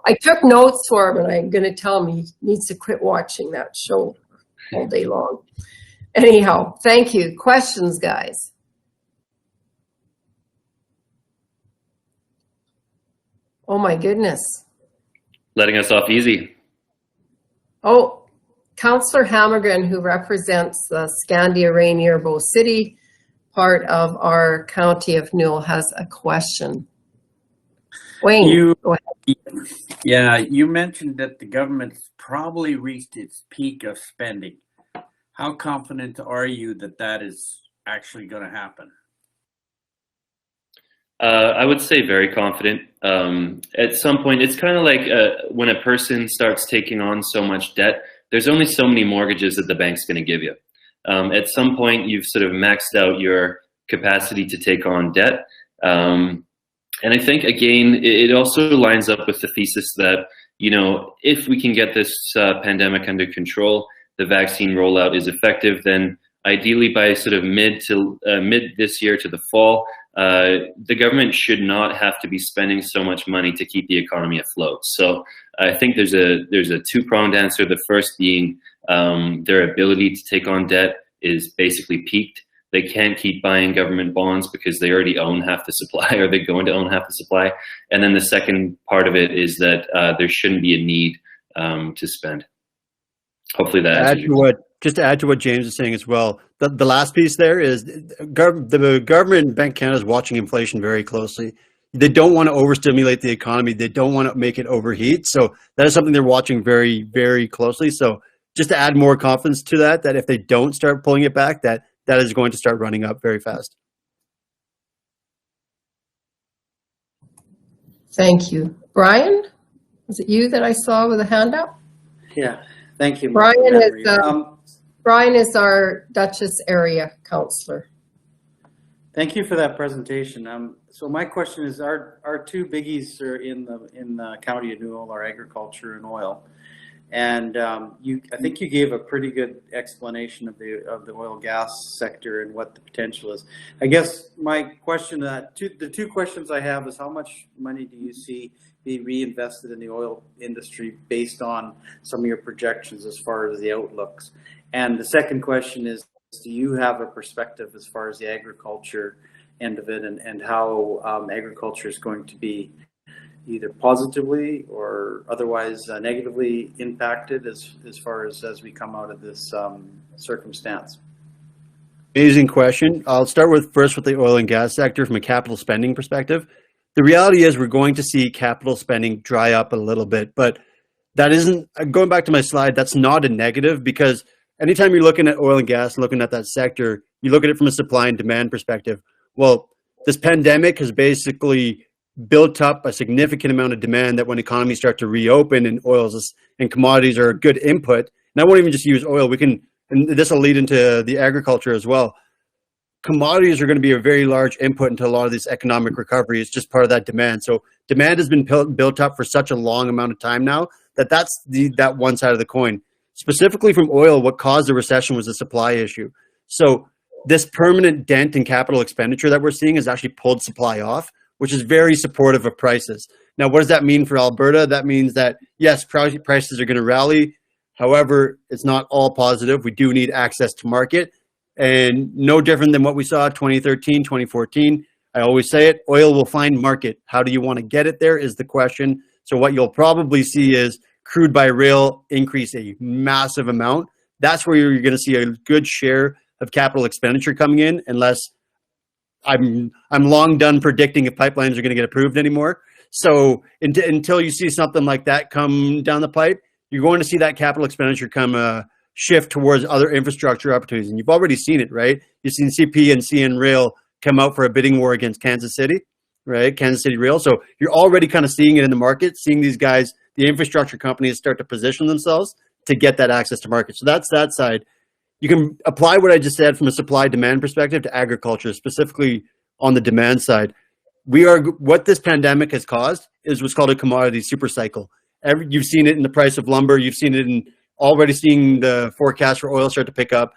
I took notes for him, and I'm going to tell him he needs to quit watching that show all day long. Anyhow, thank you. Questions, guys? Oh, my goodness. Letting us off easy. Oh, Councillor Hammergren, who represents the Scandia Rainier Bow City, part of our county of Newell, has a question. Wayne, go ahead. Yeah, you mentioned that the government's probably reached its peak of spending. How confident are you that that is actually going to happen? I would say very confident. At some point, it's kind of like when a person starts taking on so much debt, there's only so many mortgages that the bank's going to give you. At some point, you've sort of maxed out your capacity to take on debt. And I think, again, it also lines up with the thesis that, you know, if we can get this pandemic under control, the vaccine rollout is effective, then ideally by sort of mid this year to the fall, the government should not have to be spending so much money to keep the economy afloat. So I think there's a two-pronged answer. The first being their ability to take on debt is basically peaked. they can't keep buying government bonds because they already own half the supply, or they're going to own half the supply. And then the second part of it is that there shouldn't be a need to spend. Hopefully that answers your question. Just to add to what James is saying as well, the last piece there is the government and Bank of Canada is watching inflation very closely. They don't want to overstimulate the economy. They don't want to make it overheat. So that is something they're watching very, very closely. So just to add more confidence to that, that if they don't start pulling it back, that is going to start running up very fast. Thank you. Brian, was it you that I saw with a hand up? Yeah, thank you. Brian is our Dutchess area councillor. Thank you for that presentation. So my question is, our two biggies are in the county of Newell are agriculture and oil, and I think you gave a pretty good explanation of the oil gas sector and what the potential is. I guess my question, the two questions I have is, how much money do you see be reinvested in the oil industry based on some of your projections as far as the outlooks? And the second question is, do you have a perspective as far as the agriculture end of it, and how agriculture is going to be either positively or otherwise negatively impacted as far as we come out of this circumstance? Amazing question. I'll start first with the oil and gas sector from a capital spending perspective. The reality is we're going to see capital spending dry up a little bit, but that isn't, going back to my slide, that's not a negative, because anytime you're looking at oil and gas, looking at that sector, you look at it from a supply and demand perspective. Well, this pandemic has basically built up a significant amount of demand that when economies start to reopen and oils and commodities are a good input, and I won't even just use oil, and this will lead into the agriculture as well. Commodities are going to be a very large input into a lot of this economic recovery. It's just part of that demand. So demand has been built up for such a long amount of time now that's that one side of the coin. Specifically from oil, what caused the recession was the supply issue. So this permanent dent in capital expenditure that we're seeing has actually pulled supply off, which is very supportive of prices. Now, what does that mean for Alberta? That means that, yes, prices are going to rally. However, it's not all positive. We do need access to market. And no different than what we saw 2013, 2014. I always say it, oil will find market. How do you want to get it there is the question. So what you'll probably see is crude by rail increase a massive amount. That's where you're going to see a good share of capital expenditure coming in, unless I'm long done predicting if pipelines are going to get approved anymore. So until you see something like that come down the pipe, you're going to see that capital expenditure come shift towards other infrastructure opportunities. And you've already seen it, right? You've seen CP and CN Rail come out for a bidding war against Kansas City, right? Kansas City Rail. So you're already kind of seeing it in the market, seeing these guys, the infrastructure companies, start to position themselves to get that access to market. So that's that side. You can apply what I just said from a supply demand perspective to agriculture, specifically on the demand side. What this pandemic has caused is what's called a commodity super cycle. You've seen it in the price of lumber. You've seen it in already seeing the forecast for oil start to pick up.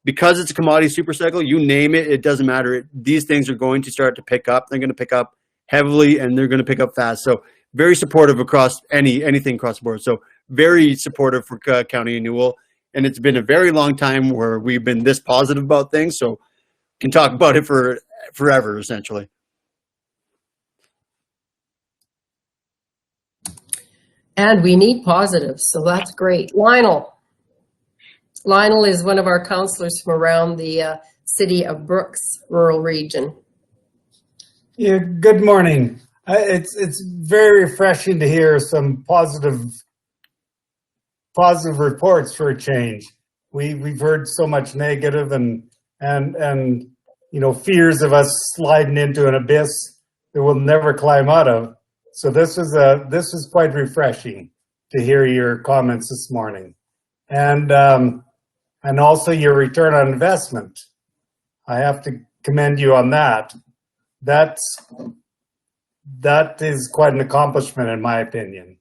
Because it's a commodity super cycle, you name it, it doesn't matter. These things are going to start to pick up. They're going to pick up heavily, and they're going to pick up fast. So very supportive across anything across the board. So very supportive for County of Newell. And it's been a very long time where we've been this positive about things. So can talk about it for forever, essentially. And we need positives, so that's great. Lionel is one of our councillors from around the city of Brooks rural region. Yeah, good morning. It's very refreshing to hear some positive reports for a change. We've heard so much negative and fears of us sliding into an abyss that we'll never climb out of. So this is quite refreshing to hear your comments this morning, and also your return on investment. I have to commend you on that. That is quite an accomplishment in my opinion.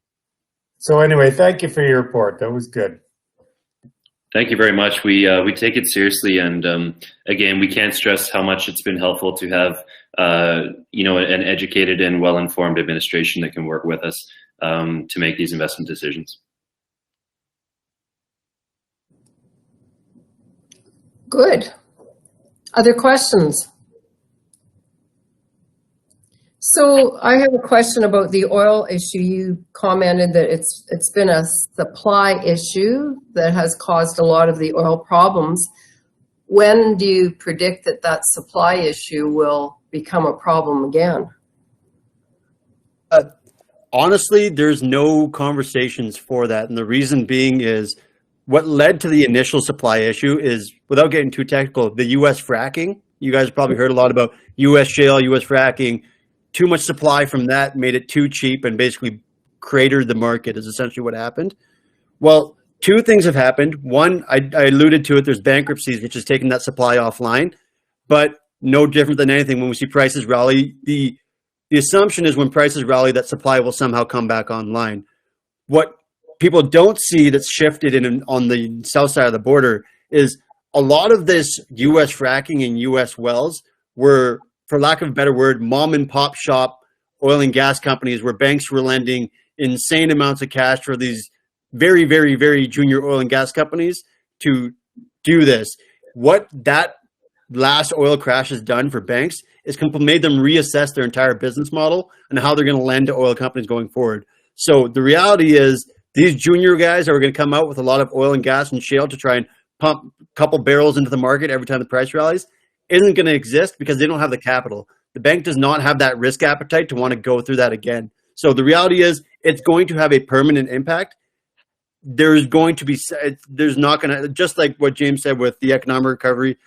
So anyway, thank you for your report. That was good. Thank you very much. We take it seriously, and again, we can't stress how much it's been helpful to have an educated and well-informed administration that can work with us to make these investment decisions. Good. Other questions? So I have a question about the oil issue. You commented that it's been a supply issue that has caused a lot of the oil problems. When do you predict that that supply issue will become a problem again? Honestly, there's no conversations for that. And the reason being is what led to the initial supply issue is, without getting too technical, the U.S. fracking. You guys probably heard a lot about U.S. shale, U.S. fracking. Too much supply from that made it too cheap and basically cratered the market is essentially what happened. Well, two things have happened. One, I alluded to it, there's bankruptcies, which has taken that supply offline. But no different than anything, when we see prices rally, the assumption is when prices rally, that supply will somehow come back online. What people don't see that's shifted on the south side of the border is a lot of this U.S. fracking and U.S. wells were, for lack of a better word, mom and pop shop oil and gas companies where banks were lending insane amounts of cash for these very, very, very junior oil and gas companies to do this. What that last oil crash has done for banks is made them reassess their entire business model and how they're going to lend to oil companies going forward. So the reality is these junior guys are going to come out with a lot of oil and gas and shale to try and pump a couple barrels into the market every time the price rallies isn't going to exist because they don't have the capital. The bank does not have that risk appetite to want to go through that again. So the reality is it's going to have a permanent impact. There's going to be, there's not going to, just like what James said with the economic recovery,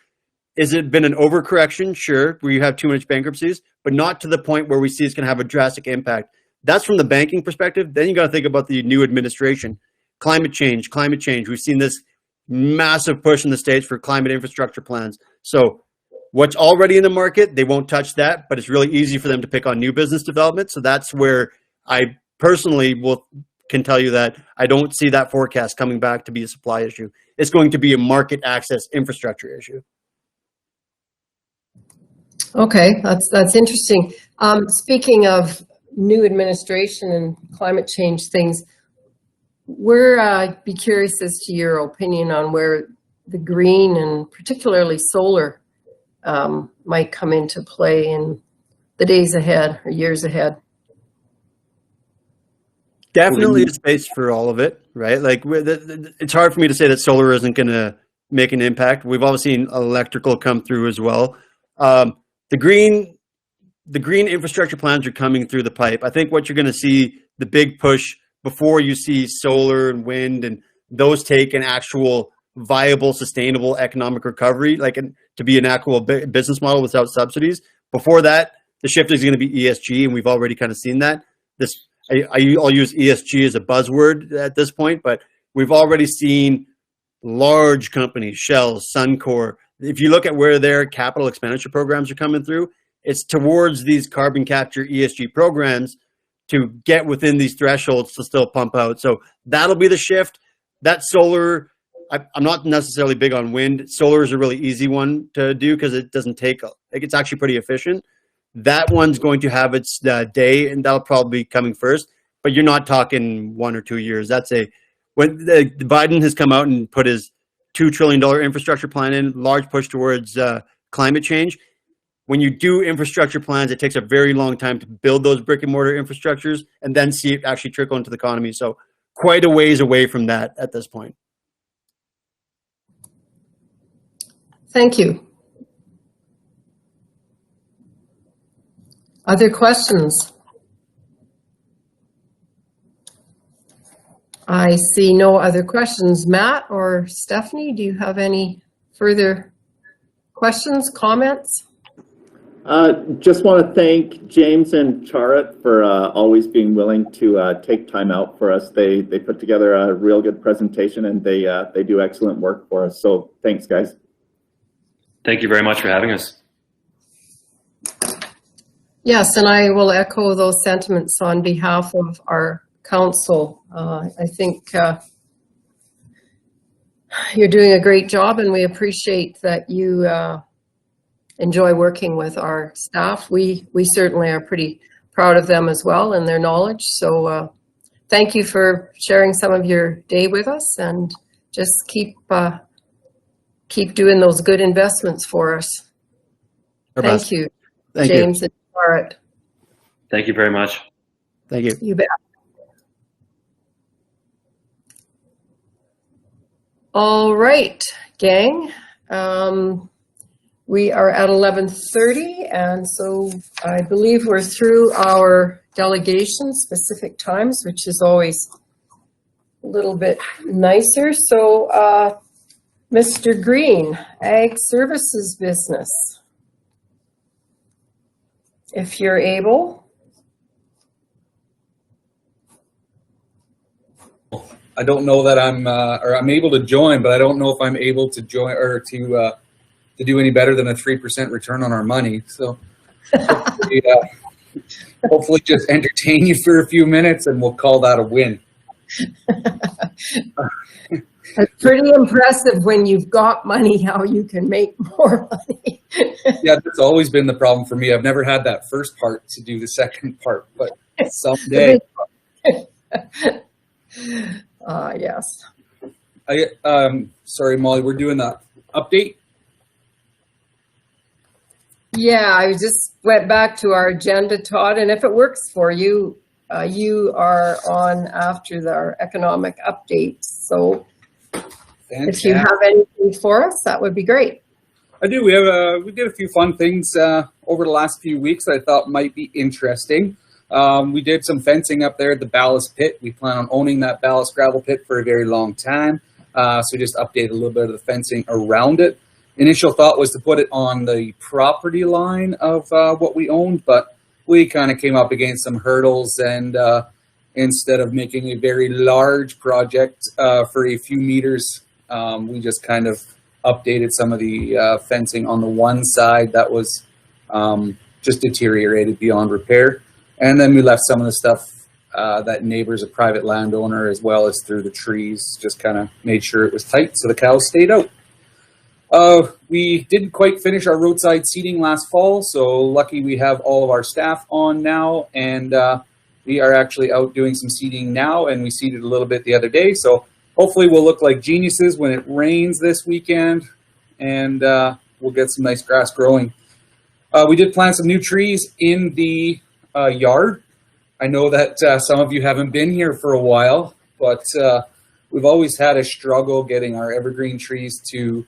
is it been an overcorrection? Sure, where you have too much bankruptcies, but not to the point where we see it's going to have a drastic impact. That's from the banking perspective. Then you got to think about the new administration. Climate change. We've seen this massive push in the States for climate infrastructure plans. So what's already in the market, they won't touch that, but it's really easy for them to pick on new business development. So that's where I personally can tell you that I don't see that forecast coming back to be a supply issue. It's going to be a market access infrastructure issue. Okay, that's interesting. Speaking of new administration and climate change things, I'd be curious as to your opinion on where the green and particularly solar might come into play in the days ahead or years ahead. Definitely a space for all of it, right? Like it's hard for me to say that solar isn't going to make an impact. We've all seen electrical come through as well. The green infrastructure plans are coming through the pipe. I think what you're going to see, the big push before you see solar and wind and those take an actual viable, sustainable economic recovery, like to be an actual business model without subsidies. Before that, the shift is going to be ESG, and we've already kind of seen that. I'll use ESG as a buzzword at this point, but we've already seen large companies, Shell, Suncor. If you look at where their capital expenditure programs are coming through, it's towards these carbon capture ESG programs to get within these thresholds to still pump out. So that'll be the shift. That solar, I'm not necessarily big on wind. Solar is a really easy one to do because it doesn't take, it's actually pretty efficient. That one's going to have its day, and that'll probably be coming first. But you're not talking 1 or 2 years. When Biden has come out and put his $2 trillion infrastructure plan in, large push towards climate change. When you do infrastructure plans, it takes a very long time to build those brick and mortar infrastructures and then see it actually trickle into the economy. So quite a ways away from that at this point. Thank you. Other questions? I see no other questions. Matt or Stephanie, do you have any further questions, comments? Just want to thank James and Charit for always being willing to take time out for us. They put together a real good presentation, and they do excellent work for us. So thanks, guys. Thank you very much for having us. Yes, and I will echo those sentiments on behalf of our council. I think you're doing a great job, and we appreciate that you enjoy working with our staff. We certainly are pretty proud of them as well and their knowledge. So thank you for sharing some of your day with us, and just keep doing those good investments for us. Thank you, Thank James and Barrett. Thank you very much. Thank you. You bet. All right, gang. We are at 11:30, and so I believe we're through our delegation specific times, which is always a little bit nicer. So, Mr. Green, Ag Services Business, if you're able. I don't know that I'm able to join, but I don't know if I'm able to join or to do any better than a 3% return on our money. So hopefully just entertain you for a few minutes and we'll call that a win. It's pretty impressive when you've got money, how you can make more money. Yeah, that's always been the problem for me. I've never had that first part to do the second part, but someday. Yes. Sorry, Molly, we're doing the update. Yeah, I just went back to our agenda, Todd, and if it works for you, you are on after our economic update. So if you have anything for us, that would be great. I do. We did a few fun things over the last few weeks that I thought might be interesting. We did some fencing up there at the ballast pit. We plan on owning that ballast gravel pit for a very long time. So just update a little bit of the fencing around it. Initial thought was to put it on the property line of what we owned, but we kind of came up against some hurdles, and instead of making a very large project for a few meters, we just kind of updated some of the fencing on the one side that was just deteriorated beyond repair. And then we left some of the stuff that neighbor's a private landowner, as well as through the trees, just kind of made sure it was tight so the cows stayed out. We didn't quite finish our roadside seating last fall, so lucky we have all of our staff on now, and we are actually out doing some seeding now, and we seeded a little bit the other day, so hopefully we'll look like geniuses when it rains this weekend, and we'll get some nice grass growing. We did plant some new trees in the yard. I know that some of you haven't been here for a while, but we've always had a struggle getting our evergreen trees to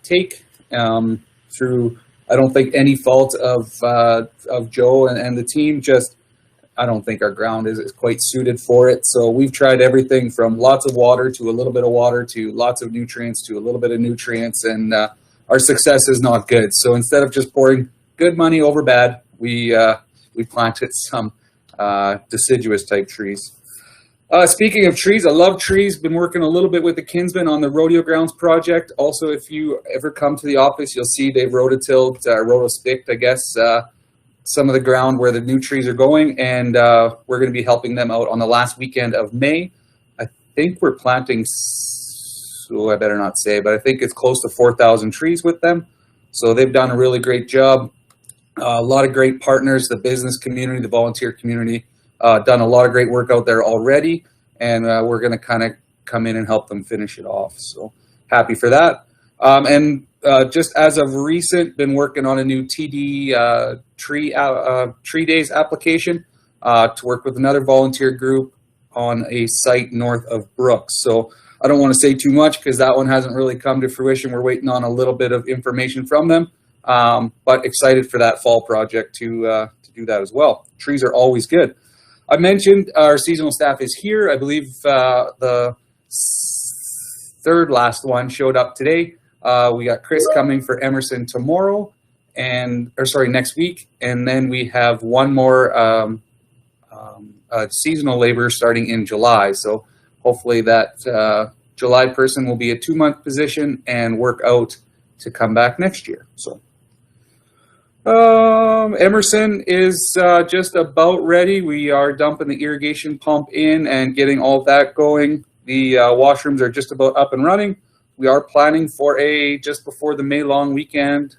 take through, I don't think, any fault of Joe and the team. Just, I don't think our ground is quite suited for it. So we've tried everything from lots of water to a little bit of water to lots of nutrients to a little bit of nutrients, and our success is not good. So instead of just pouring good money over bad, we planted some deciduous type trees. Speaking of trees, I love trees. Been working a little bit with the Kinsmen on the rodeo grounds project. Also, if you ever come to the office, you'll see they've rototilled, rotosticked, I guess, some of the ground where the new trees are going, and we're going to be helping them out on the last weekend of May. I think we're planting, so I better not say, but I think it's close to 4,000 trees with them. So they've done a really great job. A lot of great partners, the business community, the volunteer community, done a lot of great work out there already, and we're going to kind of come in and help them finish it off. So happy for that. And just as of recent, been working on a new TD Tree Days application to work with another volunteer group on a site north of Brooks. So I don't want to say too much because that one hasn't really come to fruition. We're waiting on a little bit of information from them. But excited for that fall project to do that as well. Trees are always good. I mentioned our seasonal staff is here. I believe the third last one showed up today. We got Chris coming for Emerson tomorrow, next week, and then we have one more seasonal labor starting in July. So hopefully that July person will be a 2-month position and work out to come back next year. So. Emerson is just about ready. We are dumping the irrigation pump in and getting all that going. The washrooms are just about up and running. We are planning for a just before the May long weekend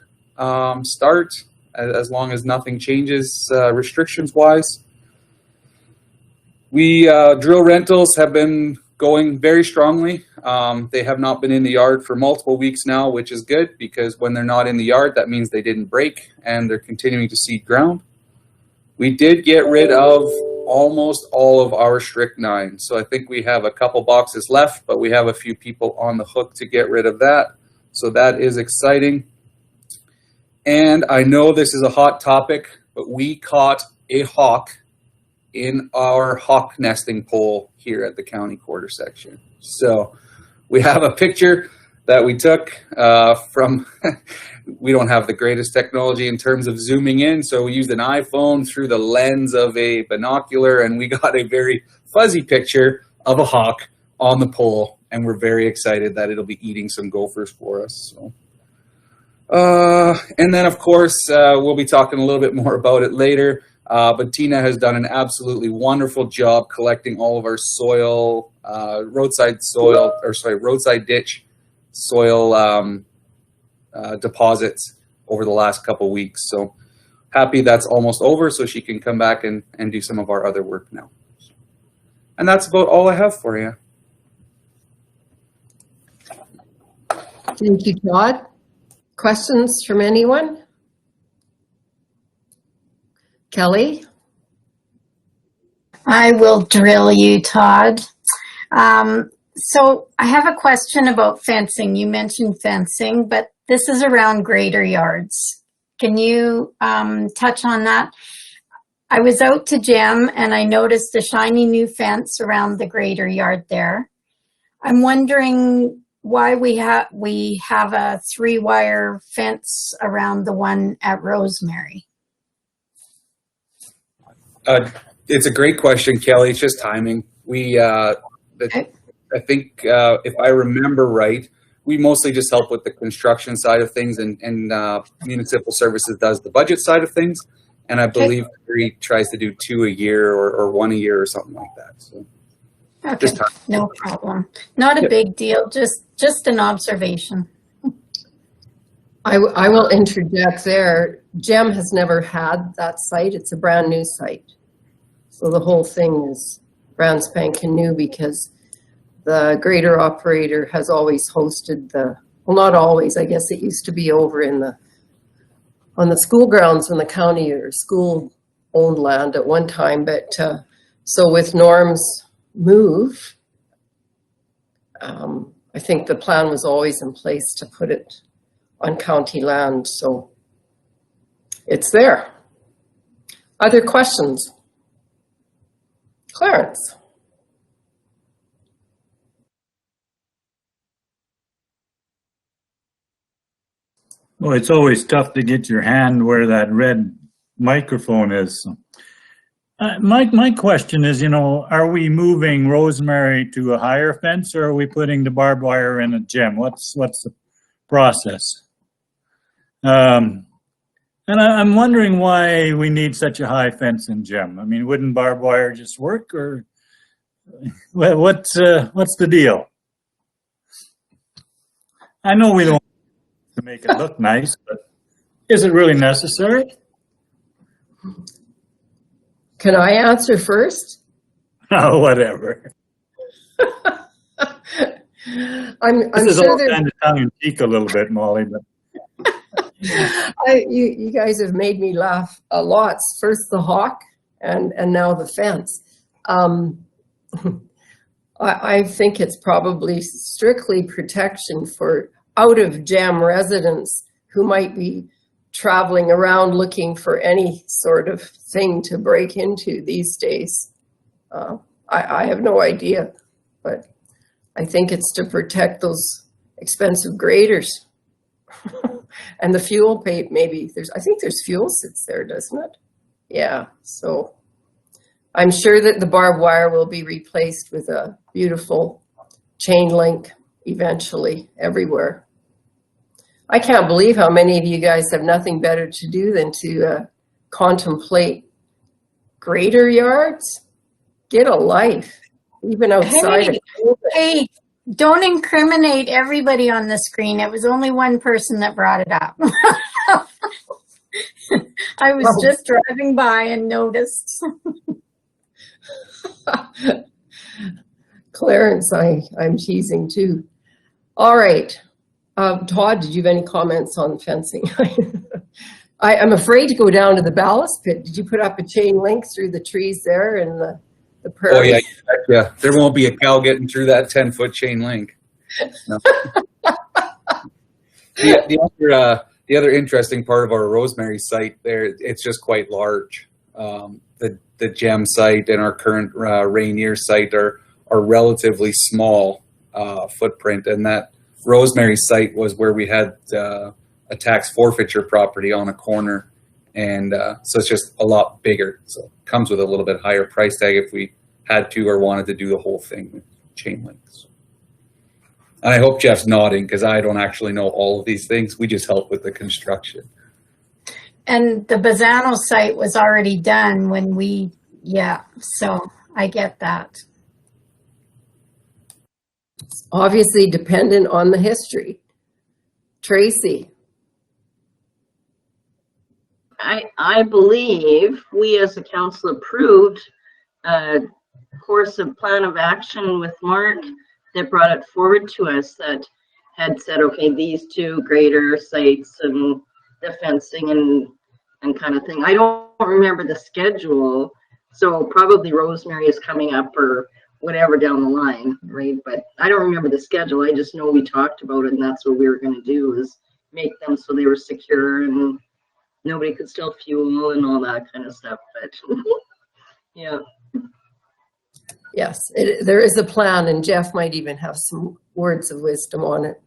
start, as long as nothing changes restrictions wise. We drill rentals have been going very strongly. They have not been in the yard for multiple weeks now, which is good because when they're not in the yard, that means they didn't break and they're continuing to seed ground. We did get rid of almost all of our strychnine. So I think we have a couple boxes left, but we have a few people on the hook to get rid of that. So that is exciting. And I know this is a hot topic, but we caught a hawk in our hawk nesting pole here at the county quarter section. So we have a picture that we took from, we don't have the greatest technology in terms of zooming in, so we used an iPhone through the lens of a binocular, and we got a very fuzzy picture of a hawk on the pole, and we're very excited that it'll be eating some gophers for us. So. And then, of course, we'll be talking a little bit more about it later, but Tina has done an absolutely wonderful job collecting all of our soil, roadside ditch soil deposits over the last couple weeks. So happy that's almost over so she can come back and do some of our other work now. And that's about all I have for you. Thank you, Todd. Questions from anyone? Kelly? I will drill you, Todd. So I have a question about fencing. You mentioned fencing, but this is around grader yards. Can you touch on that? I was out to Gem and I noticed a shiny new fence around the grader yard there. I'm wondering why we have a 3-wire fence around the one at Rosemary. It's a great question, Kelly. It's just timing. I think if I remember right, we mostly just help with the construction side of things, and municipal services does the budget side of things. And I believe Gary tries to do 2 a year or 1 a year or something like that. So. Okay, no problem. Not a big deal, just an observation. I will interject there. Gem has never had that site. It's a brand new site. So the whole thing is brand spanking new because the grader operator has always hosted well, not always, I guess it used to be over on the school grounds when the county or school owned land at one time. But so with Norm's move, I think the plan was always in place to put it on county land. So it's there. Other questions? Clarence. Well, it's always tough to get your hand where that red microphone is. My question is, are we moving Rosemary to a higher fence, or are we putting the barbed wire in a Gem? What's the process? And I'm wondering why we need such a high fence in Gem. I mean, wouldn't barbed wire just work, or what's the deal? I know we don't to make it look nice, but is it really necessary? Can I answer first? Oh, whatever. I'm This is sure all kind of tongue in cheek a little bit, Molly, but you guys have made me laugh a lot. First the hawk and now the fence. I think it's probably strictly protection for out of Gem residents who might be traveling around looking for any sort of thing to break into these days. I have no idea, but I think it's to protect those expensive graders. And the fuel pay, maybe I think there's fuel sits there, doesn't it? Yeah, so I'm sure that the barbed wire will be replaced with a beautiful chain link eventually everywhere. I can't believe how many of you guys have nothing better to do than to contemplate grader yards. Get a life, even outside. Hey, don't incriminate everybody on the screen. It was only one person that brought it up. I was just driving by and noticed. Clarence, I'm teasing too. All right. Todd, did you have any comments on fencing? I'm afraid to go down to the ballast pit. Did you put up a chain link through the trees there in the prairie? Oh yeah. There won't be a cow getting through that 10-foot chain link. No. The other interesting part of our Rosemary site there, it's just quite large. The Gem site and our current Rainier site are relatively small footprint, and that Rosemary site was where we had a tax forfeiture property on a corner, and so it's just a lot bigger. So it comes with a little bit higher price tag if we had to or wanted to do the whole thing with chain links. And I hope Jeff's nodding because I don't actually know all of these things. We just help with the construction. And the Bassano site was already done when we, yeah, so I get that. It's obviously dependent on the history. Tracy. I believe we as a council approved a course of plan of action with Mark that brought it forward to us that had said, okay, these two greater sites and the fencing and kind of thing. I don't remember the schedule, so probably Rosemary is coming up or whatever down the line, right? But I don't remember the schedule. I just know we talked about it, and that's what we were going to do, is make them so they were secure and nobody could steal fuel and all that kind of stuff. But yeah. Yes, there is a plan, and Jeff might even have some words of wisdom on it.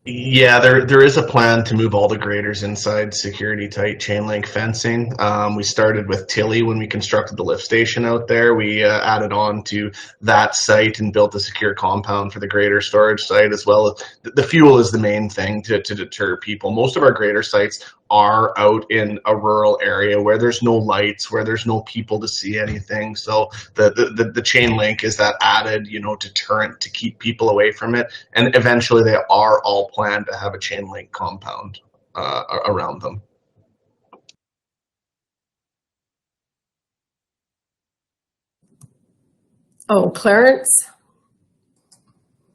Yeah, there is a plan to move all the graders inside security tight chain link fencing. We started with Tilly when we constructed the lift station out there. We added on to that site and built a secure compound for the grader storage site as well. The fuel is the main thing to deter people. Most of our grader sites are out in a rural area where there's no lights, where there's no people to see anything. So the chain link is that added, deterrent to keep people away from it. And eventually they are all planned to have a chain link compound around them. Oh, Clarence?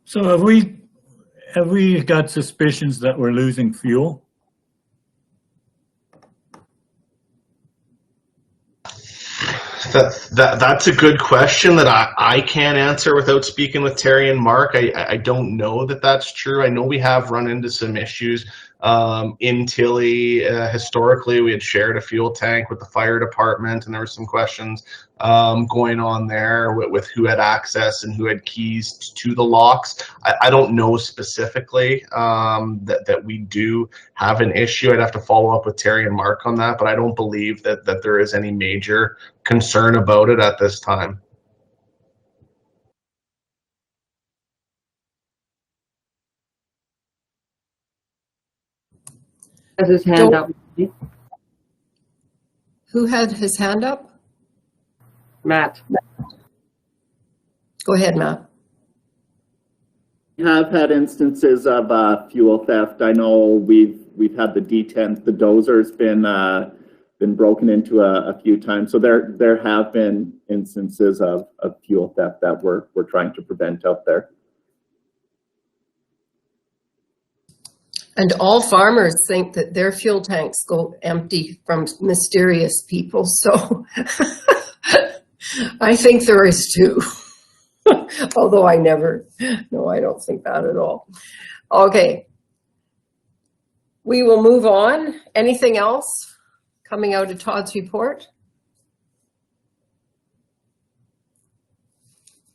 So have we got suspicions that we're losing fuel? That's a good question that I can't answer without speaking with Terry and Mark. I don't know that that's true. I know we have run into some issues in Tilly. Historically, we had shared a fuel tank with the fire department, and there were some questions going on there with who had access and who had keys to the locks. I don't know specifically that we do have an issue. I'd have to follow up with Terry and Mark on that, but I don't believe that there is any major concern about it at this time. Has his hand up. Who had his hand up? Matt. Go ahead, Matt. We have had instances of fuel theft. I know we've had the D10s, the dozer's been broken into a few times. So there have been instances of fuel theft that we're trying to prevent out there. And all farmers think that their fuel tanks go empty from mysterious people. So I think there is too. Although I don't think that at all. Okay. We will move on. Anything else coming out of Todd's report?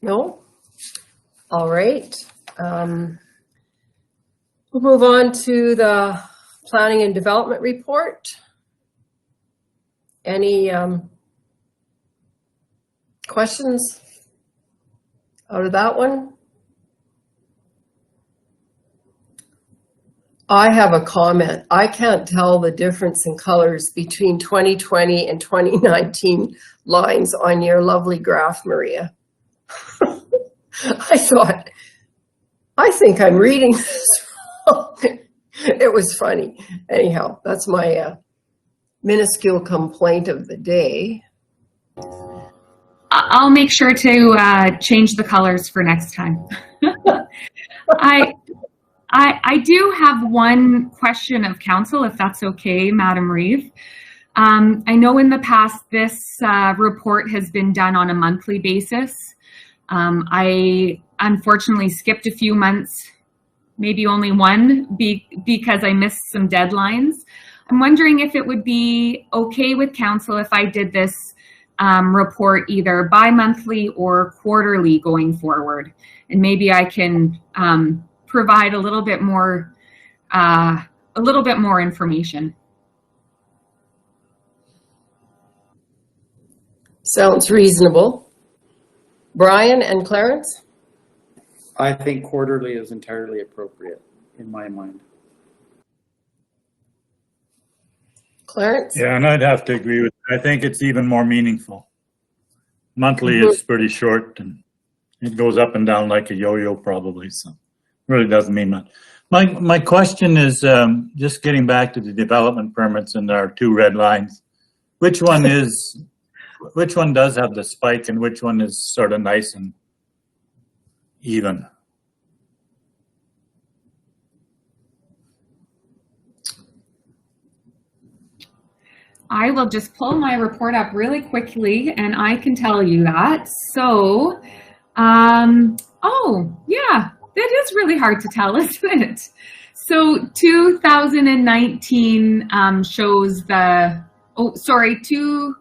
No? All right. We'll move on to the Planning and Development report. Any questions out of that one? I have a comment. I can't tell the difference in colors between 2020 and 2019 lines on your lovely graph, Maria. I think I'm reading this wrong. It was funny. Anyhow, that's my minuscule complaint of the day. I'll make sure to change the colors for next time. I do have one question of council, if that's okay, Madam Reeve. I know in the past this report has been done on a monthly basis. I unfortunately skipped a few months, maybe only one, because I missed some deadlines. I'm wondering if it would be okay with council if I did this report either bi-monthly or quarterly going forward, and maybe I can provide a little bit more information. Sounds reasonable. Brian and Clarence? I think quarterly is entirely appropriate in my mind. Clarence? Yeah, and I'd have to agree with that. I think it's even more meaningful. Monthly is pretty short and it goes up and down like a yo-yo probably, so it really doesn't mean much. My question is just getting back to the development permits and our two red lines. Which one does have the spike and which one is sort of nice and even? I will just pull my report up really quickly and I can tell you that. So, oh yeah, that is really hard to tell, isn't it? So 2019 shows the, oh, sorry, you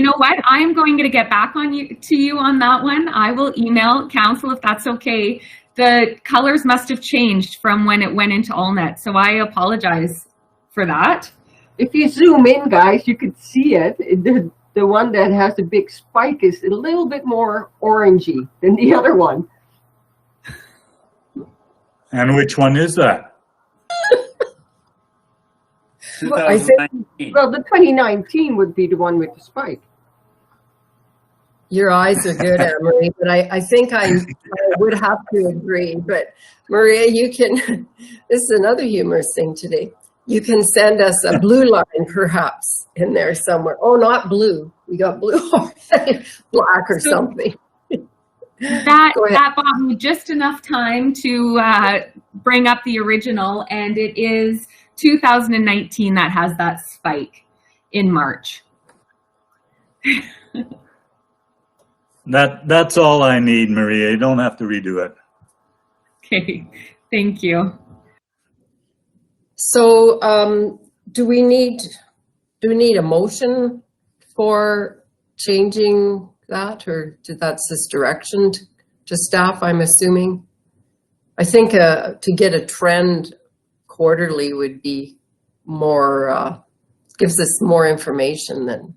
know what? I'm going to get back to you on that one. I will email council if that's okay. The colors must have changed from when it went into AllNet, so I apologize for that. If you zoom in, guys, you could see it. The one that has the big spike is a little bit more orangey than the other one. And which one is that? I think, well, the 2019 would be the one with the spike. Your eyes are good, Anne-Marie, but I think I would have to agree. But Maria, you can, this is another humorous thing today. You can send us a blue line perhaps in there somewhere. Oh, not blue. We got blue, black or something. That bought me just enough time to bring up the original, and it is 2019 that has that spike in March. That's all I need, Maria. You don't have to redo it. Okay, thank you. So do we need a motion for changing that, or that's this direction to staff, I'm assuming? I think to get a trend quarterly would be more, gives us more information than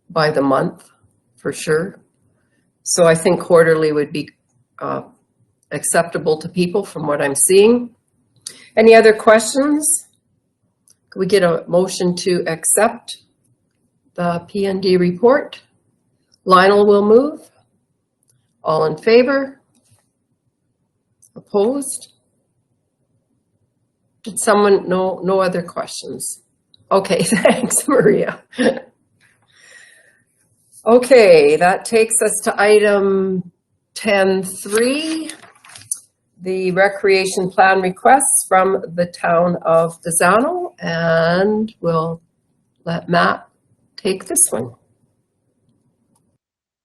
by the month, for sure. So I think quarterly would be acceptable to people from what I'm seeing. Any other questions? Could we get a motion to accept the P&D report? Lionel will move. All in favor? Opposed? Did someone, no other questions? Okay, thanks, Maria. Okay, that takes us to item 10.3, the recreation plan requests from the town of Bassano, and we'll let Matt take this one.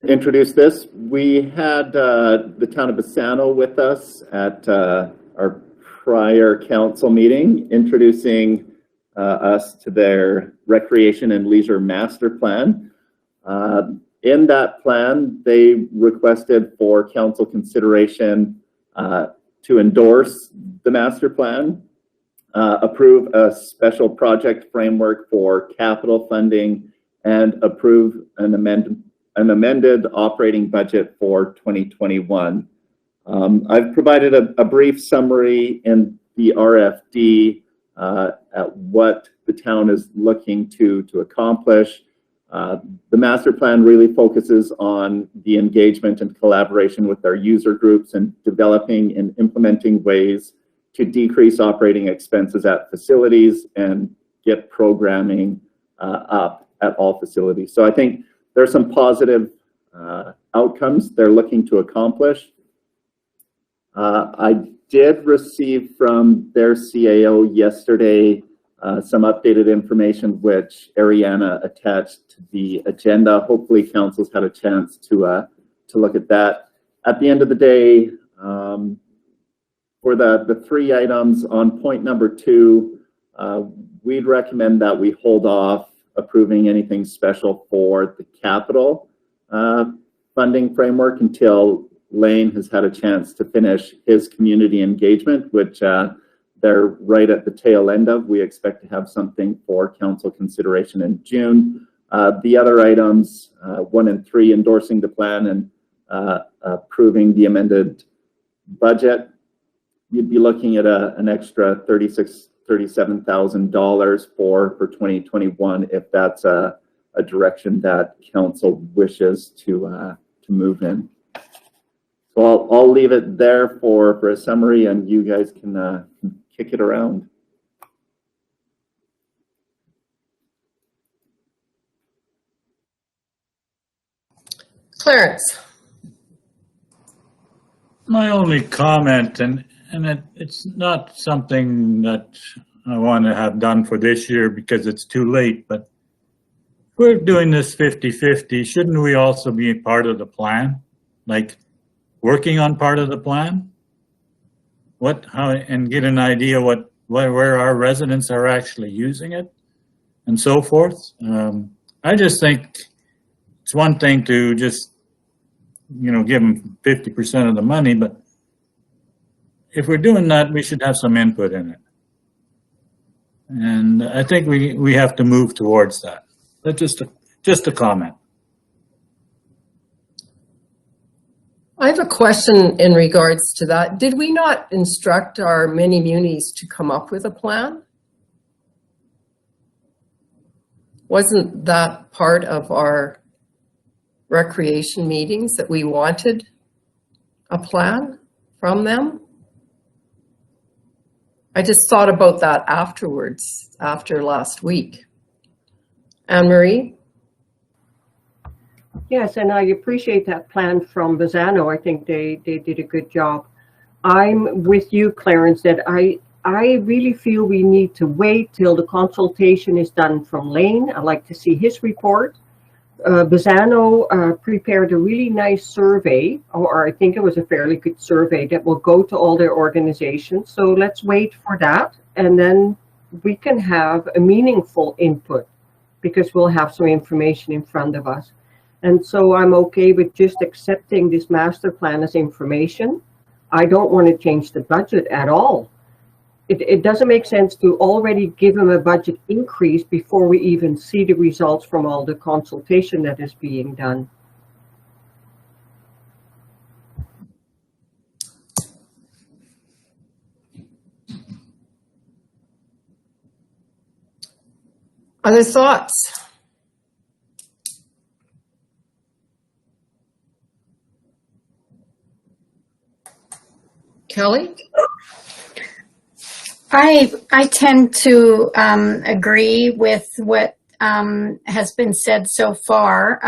Introduce this. We had the town of Bassano with us at our prior council meeting, introducing us to their recreation and leisure master plan. In that plan, they requested for council consideration to endorse the master plan, approve a special project framework for capital funding, and approve an amended operating budget for 2021. I've provided a brief summary in the RFD at what the town is looking to accomplish. The master plan really focuses on the engagement and collaboration with our user groups and developing and implementing ways to decrease operating expenses at facilities and get programming up at all facilities. So I think there's some positive outcomes they're looking to accomplish. I did receive from their CAO yesterday some updated information which Ariana attached to the agenda. Hopefully council's had a chance to look at that. At the end of the day, for the 3 items on point number 2, we'd recommend that we hold off approving anything special for the capital funding framework until Lane has had a chance to finish his community engagement, which they're right at the tail end of. We expect to have something for council consideration in June. The other items, 1 and 3, endorsing the plan and approving the amended budget, you'd be looking at an extra $37,000 for 2021 if that's a direction that council wishes to move in. So I'll leave it there for a summary, and you guys can kick it around. Clarence. My only comment, and it's not something that I want to have done for this year because it's too late, but we're doing this 50-50. Shouldn't we also be part of the plan? Like working on part of the plan? And get an idea where our residents are actually using it and so forth. I just think it's one thing to just, give them 50% of the money, but if we're doing that, we should have some input in it. And I think we have to move towards that. That's just a comment. I have a question in regards to that. Did we not instruct our mini munis to come up with a plan? Wasn't that part of our recreation meetings that we wanted a plan from them? I just thought about that afterwards, after last week. Anne-Marie? Yes, and I appreciate that plan from Bassano. I think they did a good job. I'm with you, Clarence, that I really feel we need to wait till the consultation is done from Lane. I'd like to see his report. Bassano prepared a really nice survey, or I think it was a fairly good survey that will go to all their organizations. So let's wait for that, and then we can have a meaningful input because we'll have some information in front of us. And so I'm okay with just accepting this master plan as information. I don't want to change the budget at all. It doesn't make sense to already give them a budget increase before we even see the results from all the consultation that is being done. Other thoughts? Kelly? I tend to agree with what has been said so far.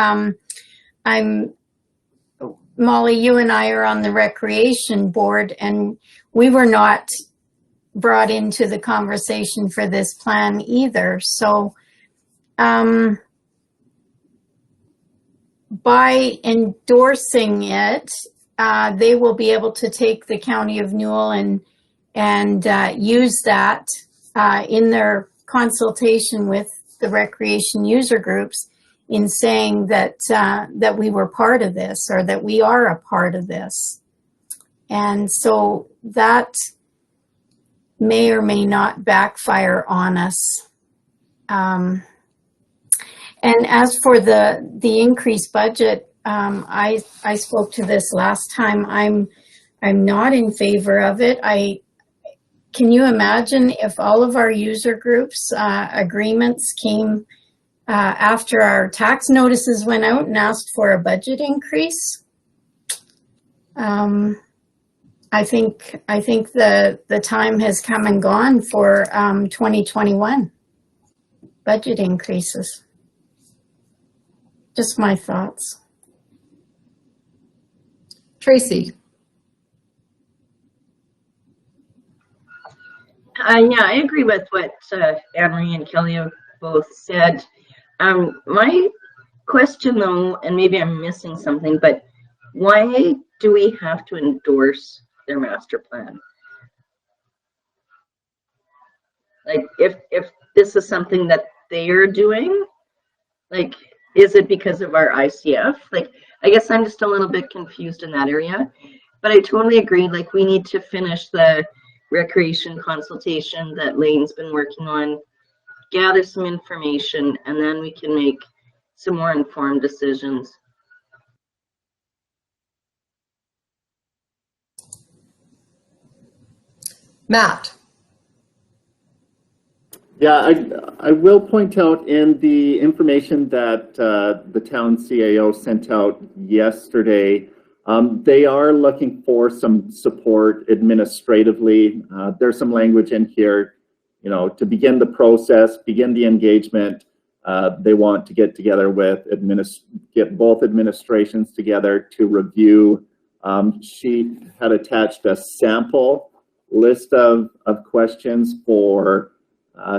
Molly, you and I are on the recreation board, and we were not brought into the conversation for this plan either. So by endorsing it, they will be able to take the County of Newell and use that in their consultation with the recreation user groups in saying that that we were part of this, or that we are a part of this. And so that may or may not backfire on us. And as for the increased budget, I spoke to this last time. I'm not in favor of it. Can you imagine if all of our user groups agreements came after our tax notices went out and asked for a budget increase? I think the time has come and gone for 2021. budget increases. Just my thoughts. Tracy. Yeah, I agree with what Anne-Marie and Kelly have both said. My question though, and maybe I'm missing something, but why do we have to endorse their master plan? Like, if this is something that they are doing, like, is it because of our ICF? Like, I guess I'm just a little bit confused in that area, but I totally agree. Like, we need to finish the recreation consultation that Lane's been working on, gather some information, and then we can make some more informed decisions. Matt. Yeah, I will point out in the information that the town CAO sent out yesterday, they are looking for some support administratively. There's some language in here, you know, to begin the process, begin the engagement. They want to get together with, get both administrations together to review. She had attached a sample list of questions for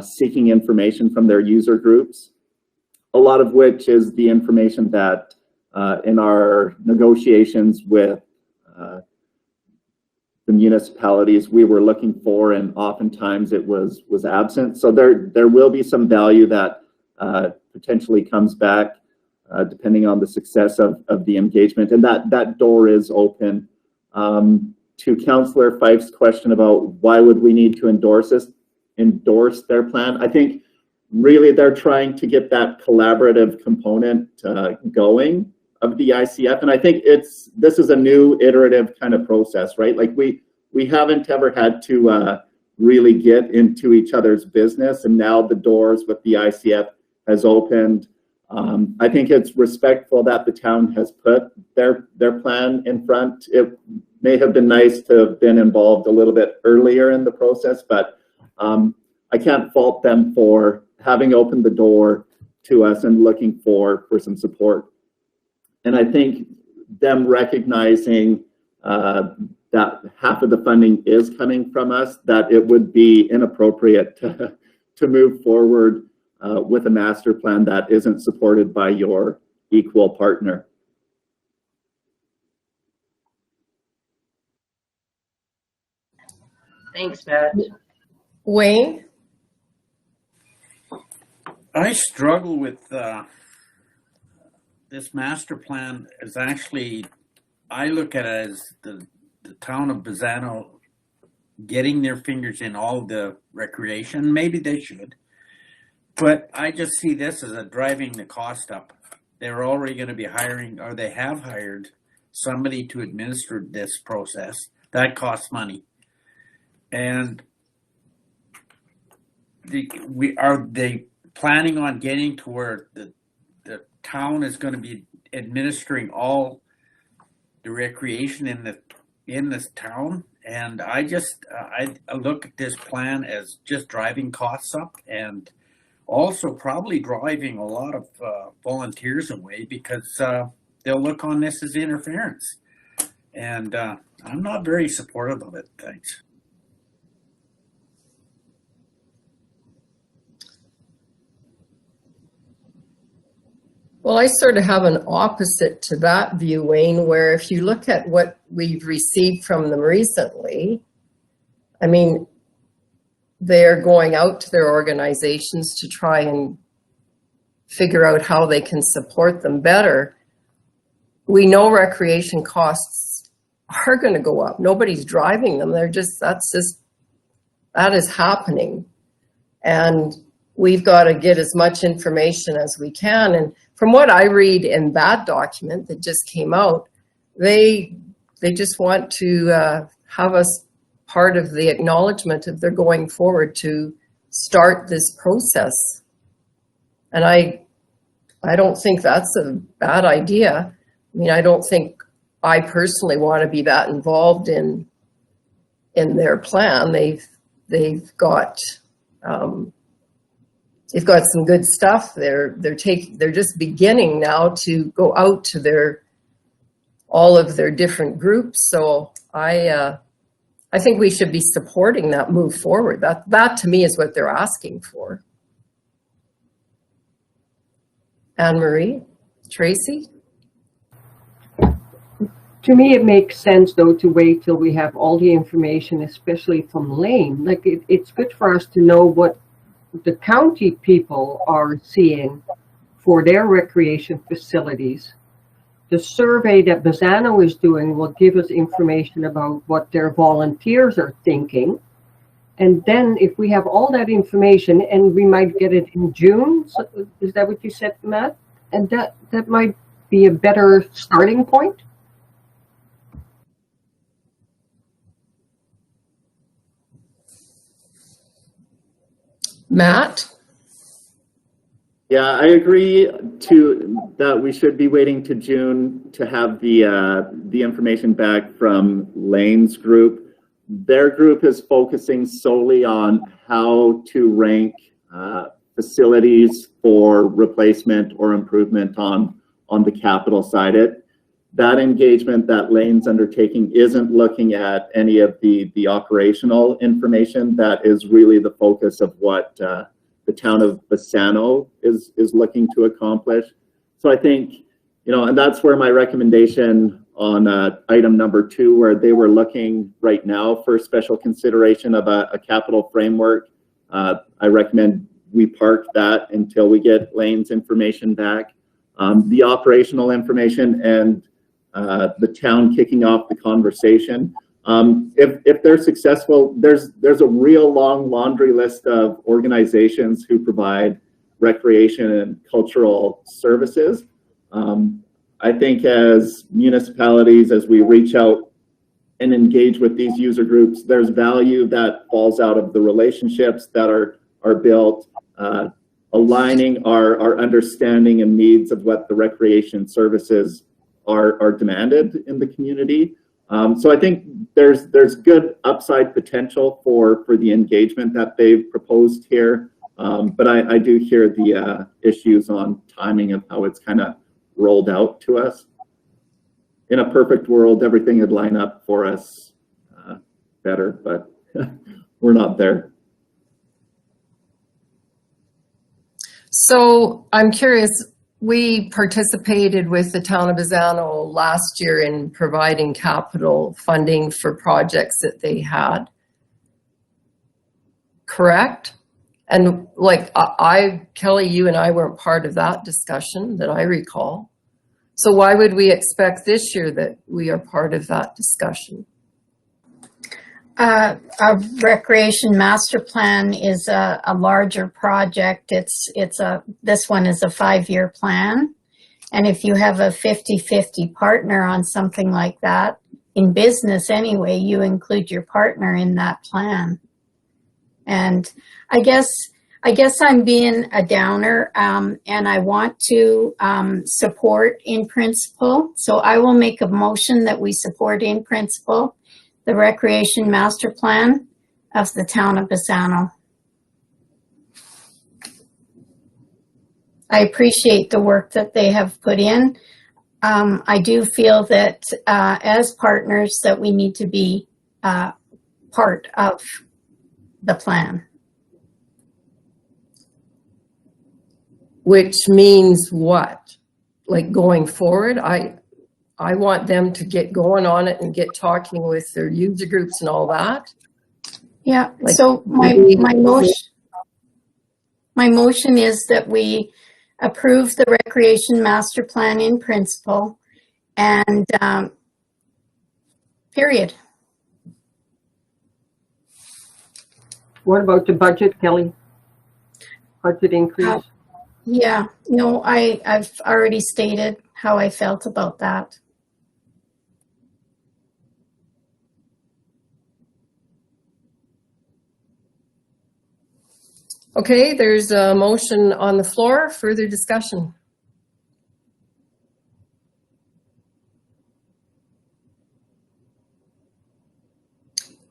seeking information from their user groups, a lot of which is the information that in our negotiations with the municipalities we were looking for, and oftentimes it was absent. So there will be some value that potentially comes back depending on the success of the engagement, and that door is open. To Councillor Fife's question about why would we need to endorse their plan, I think really they're trying to get that collaborative component going of the ICF, and I think this is a new iterative kind of process, right? Like we haven't ever had to really get into each other's business, and now the doors with the ICF has opened. I think it's respectful that the town has put their plan in front. It may have been nice to have been involved a little bit earlier in the process, but I can't fault them for having opened the door to us and looking for some support. And I think them recognizing that half of the funding is coming from us, that it would be inappropriate to move forward with a master plan that isn't supported by your equal partner. Thanks, Matt. Wayne? I struggle with this master plan. Is actually, I look at it as the town of Bassano getting their fingers in all the recreation. Maybe they should, but I just see this as a driving the cost up. They're already going to be hiring, or they have hired somebody to administer this process. That costs money. And are they planning on getting to where the town is going to be administering all the recreation in this town? And I just I look at this plan as just driving costs up, and also probably driving a lot of volunteers away, because they'll look on this as interference. And I'm not very supportive of it. Thanks. Well, I sort of have an opposite to that view, Wayne, where if you look at what we've received from them recently, I mean, they're going out to their organizations to try and figure out how they can support them better. We know recreation costs are going to go up. Nobody's driving them. That is happening. And we've got to get as much information as we can. And from what I read in that document that just came out, they just want to have us part of the acknowledgement of they're going forward to start this process. And I don't think that's a bad idea. I mean, I don't think I personally want to be that involved in their plan. They've got they've got some good stuff. They're just beginning now to go out to all of their different groups. So I think we should be supporting that move forward. That to me is what they're asking for. Anne-Marie, Tracy? To me, it makes sense, though, to wait till we have all the information, especially from Lane. Like, it's good for us to know what the county people are seeing for their recreation facilities. The survey that Bassano is doing will give us information about what their volunteers are thinking. And then if we have all that information, and we might get it in June, so is that what you said, Matt? And that might be a better starting point. Matt? Yeah, I agree that we should be waiting to June to have the information back from Lane's group. Their group is focusing solely on how to rank facilities for replacement or improvement on the capital side. That engagement that Lane's undertaking isn't looking at any of the operational information. That is really the focus of what the town of Bassano is looking to accomplish. So I think, and that's where my recommendation on item number 2, where they were looking right now for special consideration of a capital framework. I recommend we park that until we get Lane's information back. The operational information and the town kicking off the conversation. If they're successful, there's a real long laundry list of organizations who provide recreation and cultural services. I think as municipalities, as we reach out and engage with these user groups, there's value that falls out of the relationships that are built, aligning our understanding and needs of what the recreation services are demanded in the community. So I think there's good upside potential for the engagement that they've proposed here. But I do hear the issues on timing of how it's kind of rolled out to us. In a perfect world, everything would line up for us better, but we're not there. So I'm curious, we participated with the town of Bassano last year in providing capital funding for projects that they had. Correct? And like Kelly, you and I weren't part of that discussion that I recall. So why would we expect this year that we are part of that discussion? A recreation master plan is a larger project. This one is a 5-year plan. And if you have a 50-50 partner on something like that, in business anyway, you include your partner in that plan. And I guess I'm being a downer, and I want to support in principle. So I will make a motion that we support in principle the recreation master plan of the town of Bassano. I appreciate the work that they have put in. I do feel that as partners that we need to be part of the plan. Which means what? Like going forward? I want them to get going on it and get talking with their user groups and all that. Yeah, Like, so my motion is that we approve the recreation master plan in principle and period. What about the budget, Kelly? Budget increase? Yeah, no, I've already stated how I felt about that. Okay, there's a motion on the floor. Further discussion?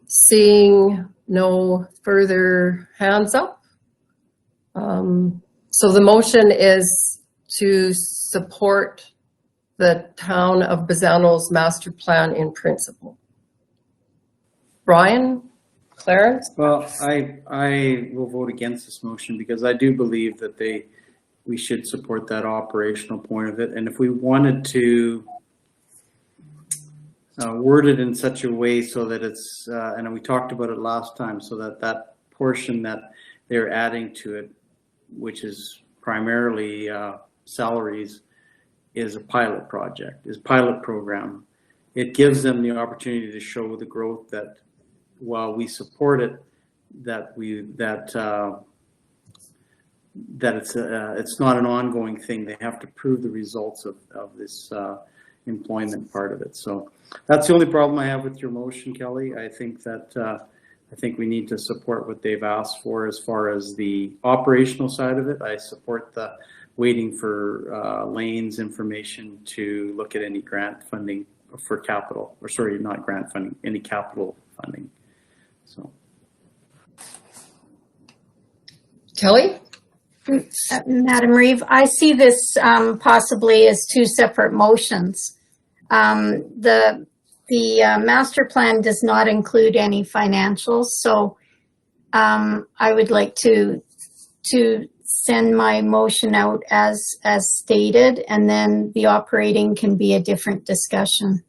Seeing no further hands up, So the motion is to support the town of Bassano's master plan in principle. Brian, Clarence? Well, I will vote against this motion because I do believe that we should support that operational point of it. And if we wanted to word it in such a way so that it's, and we talked about it last time, so that that portion that they're adding to it, which is primarily salaries, is a pilot project, is pilot program. It gives them the opportunity to show the growth that while we support it, that it's not an ongoing thing. They have to prove the results of this employment part of it. So that's the only problem I have with your motion, Kelly. I think that I think we need to support what they've asked for as far as the operational side of it. I support the waiting for Lane's information to look at any grant funding for capital, or sorry, not grant funding, any capital funding. So, Kelly? Madam Reeve, I see this possibly as two separate motions. The master plan does not include any financials, so I would like to send my motion out as stated, and then the operating can be a different discussion.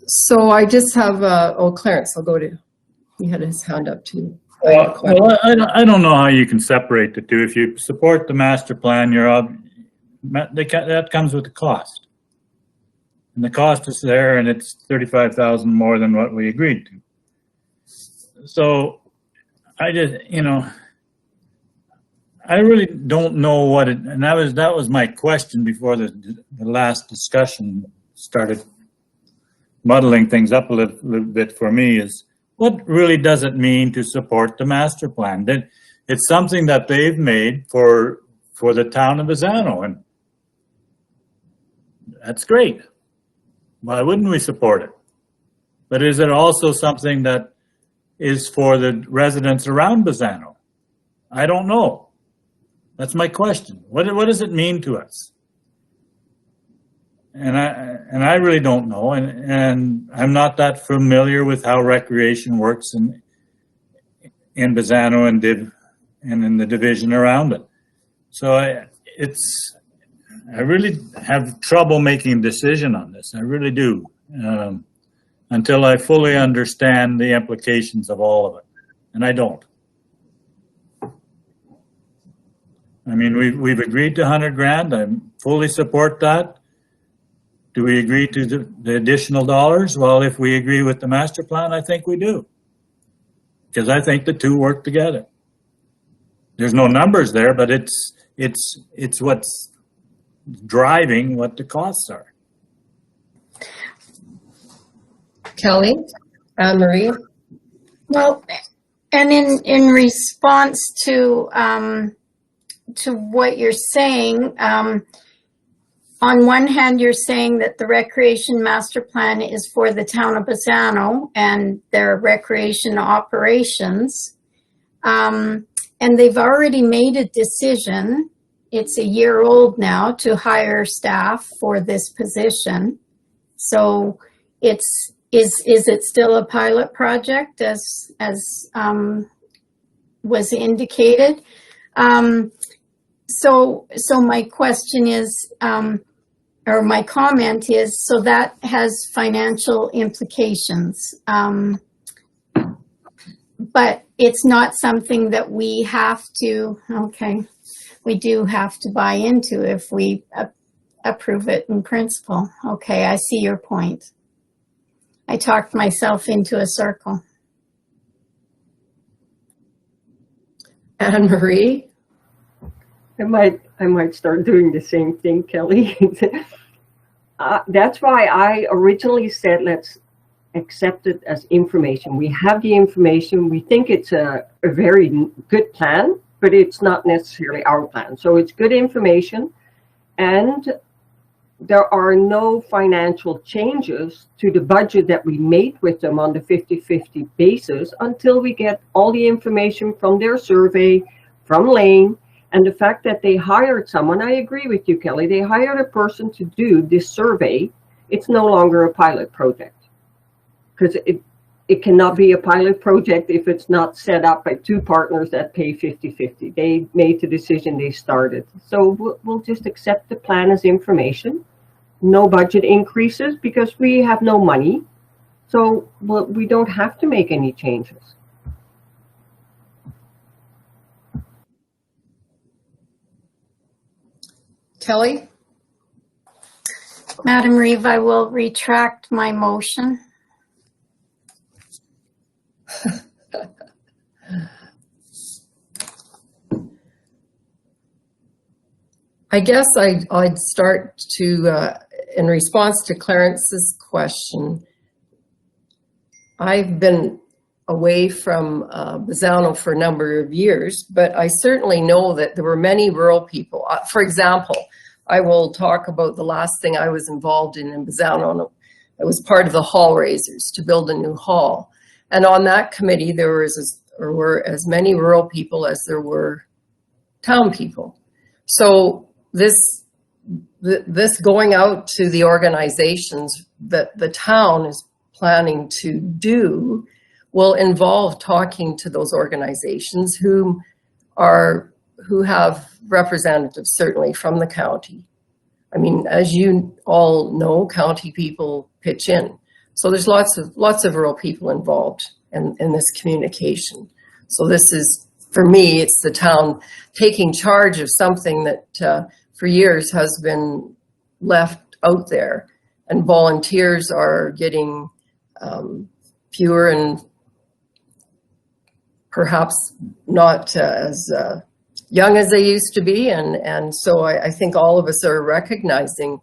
So I just have, Clarence, I'll go to, he had his hand up too. Well, I don't know how you can separate the two. If you support the master plan, that comes with the cost. And the cost is there, and it's $35,000 more than what we agreed to. So I just, I really don't know what it, and that was my question before the last discussion started muddling things up a little bit for me, is what really does it mean to support the master plan? That it's something that they've made for the town of Bassano, and that's great. Why wouldn't we support it? But is it also something that is for the residents around Bassano? I don't know. That's my question. What does it mean to us? And I really don't know, and I'm not that familiar with how recreation works in Bassano and in the division around it. So I really have trouble making a decision on this. I really do, until I fully understand the implications of all of it, and I don't. I mean, we've agreed to 100 grand. I fully support that. Do we agree to the additional dollars? Well, if we agree with the master plan, I think we do, because I think the two work together. There's no numbers there, but it's what's driving what the costs are. Kelly? Anne-Marie? Well, and in response to what you're saying, on one hand, you're saying that the recreation master plan is for the town of Bassano and their recreation operations. And they've already made a decision, it's a year old now, to hire staff for this position. So is it still a pilot project as was indicated? So my question is, or my comment is, so that has financial implications. But it's not something that we have to, we do have to buy into if we approve it in principle. Okay, I see your point. I talked myself into a circle. Anne-Marie? I might start doing the same thing, Kelly. That's why I originally said let's accept it as information. We have the information. We think it's a very good plan, but it's not necessarily our plan. So it's good information, and there are no financial changes to the budget that we made with them on the 50-50 basis until we get all the information from their survey, from Lane, and the fact that they hired someone. I agree with you, Kelly. They hired a person to do this survey. It's no longer a pilot project, because it cannot be a pilot project if it's not set up by two partners that pay 50-50. They made the decision, they started. So we'll just accept the plan as information. No budget increases because we have no money. So we don't have to make any changes. Kelly? Madam Reeve, I will retract my motion. I guess I'd start to, in response to Clarence's question, I've been away from Bassano for a number of years, but I certainly know that there were many rural people. For example, I will talk about the last thing I was involved in Bassano. It was part of the hall raisers to build a new hall. And on that committee, there were as many rural people as there were town people. So this going out to the organizations that the town is planning to do will involve talking to those organizations who have representatives, certainly from the county. I mean, as you all know, county people pitch in. So there's lots of rural people involved in this communication. So this is, for me, it's the town taking charge of something that for years has been left out there, and volunteers are getting fewer and perhaps not as young as they used to be. And so I think all of us are recognizing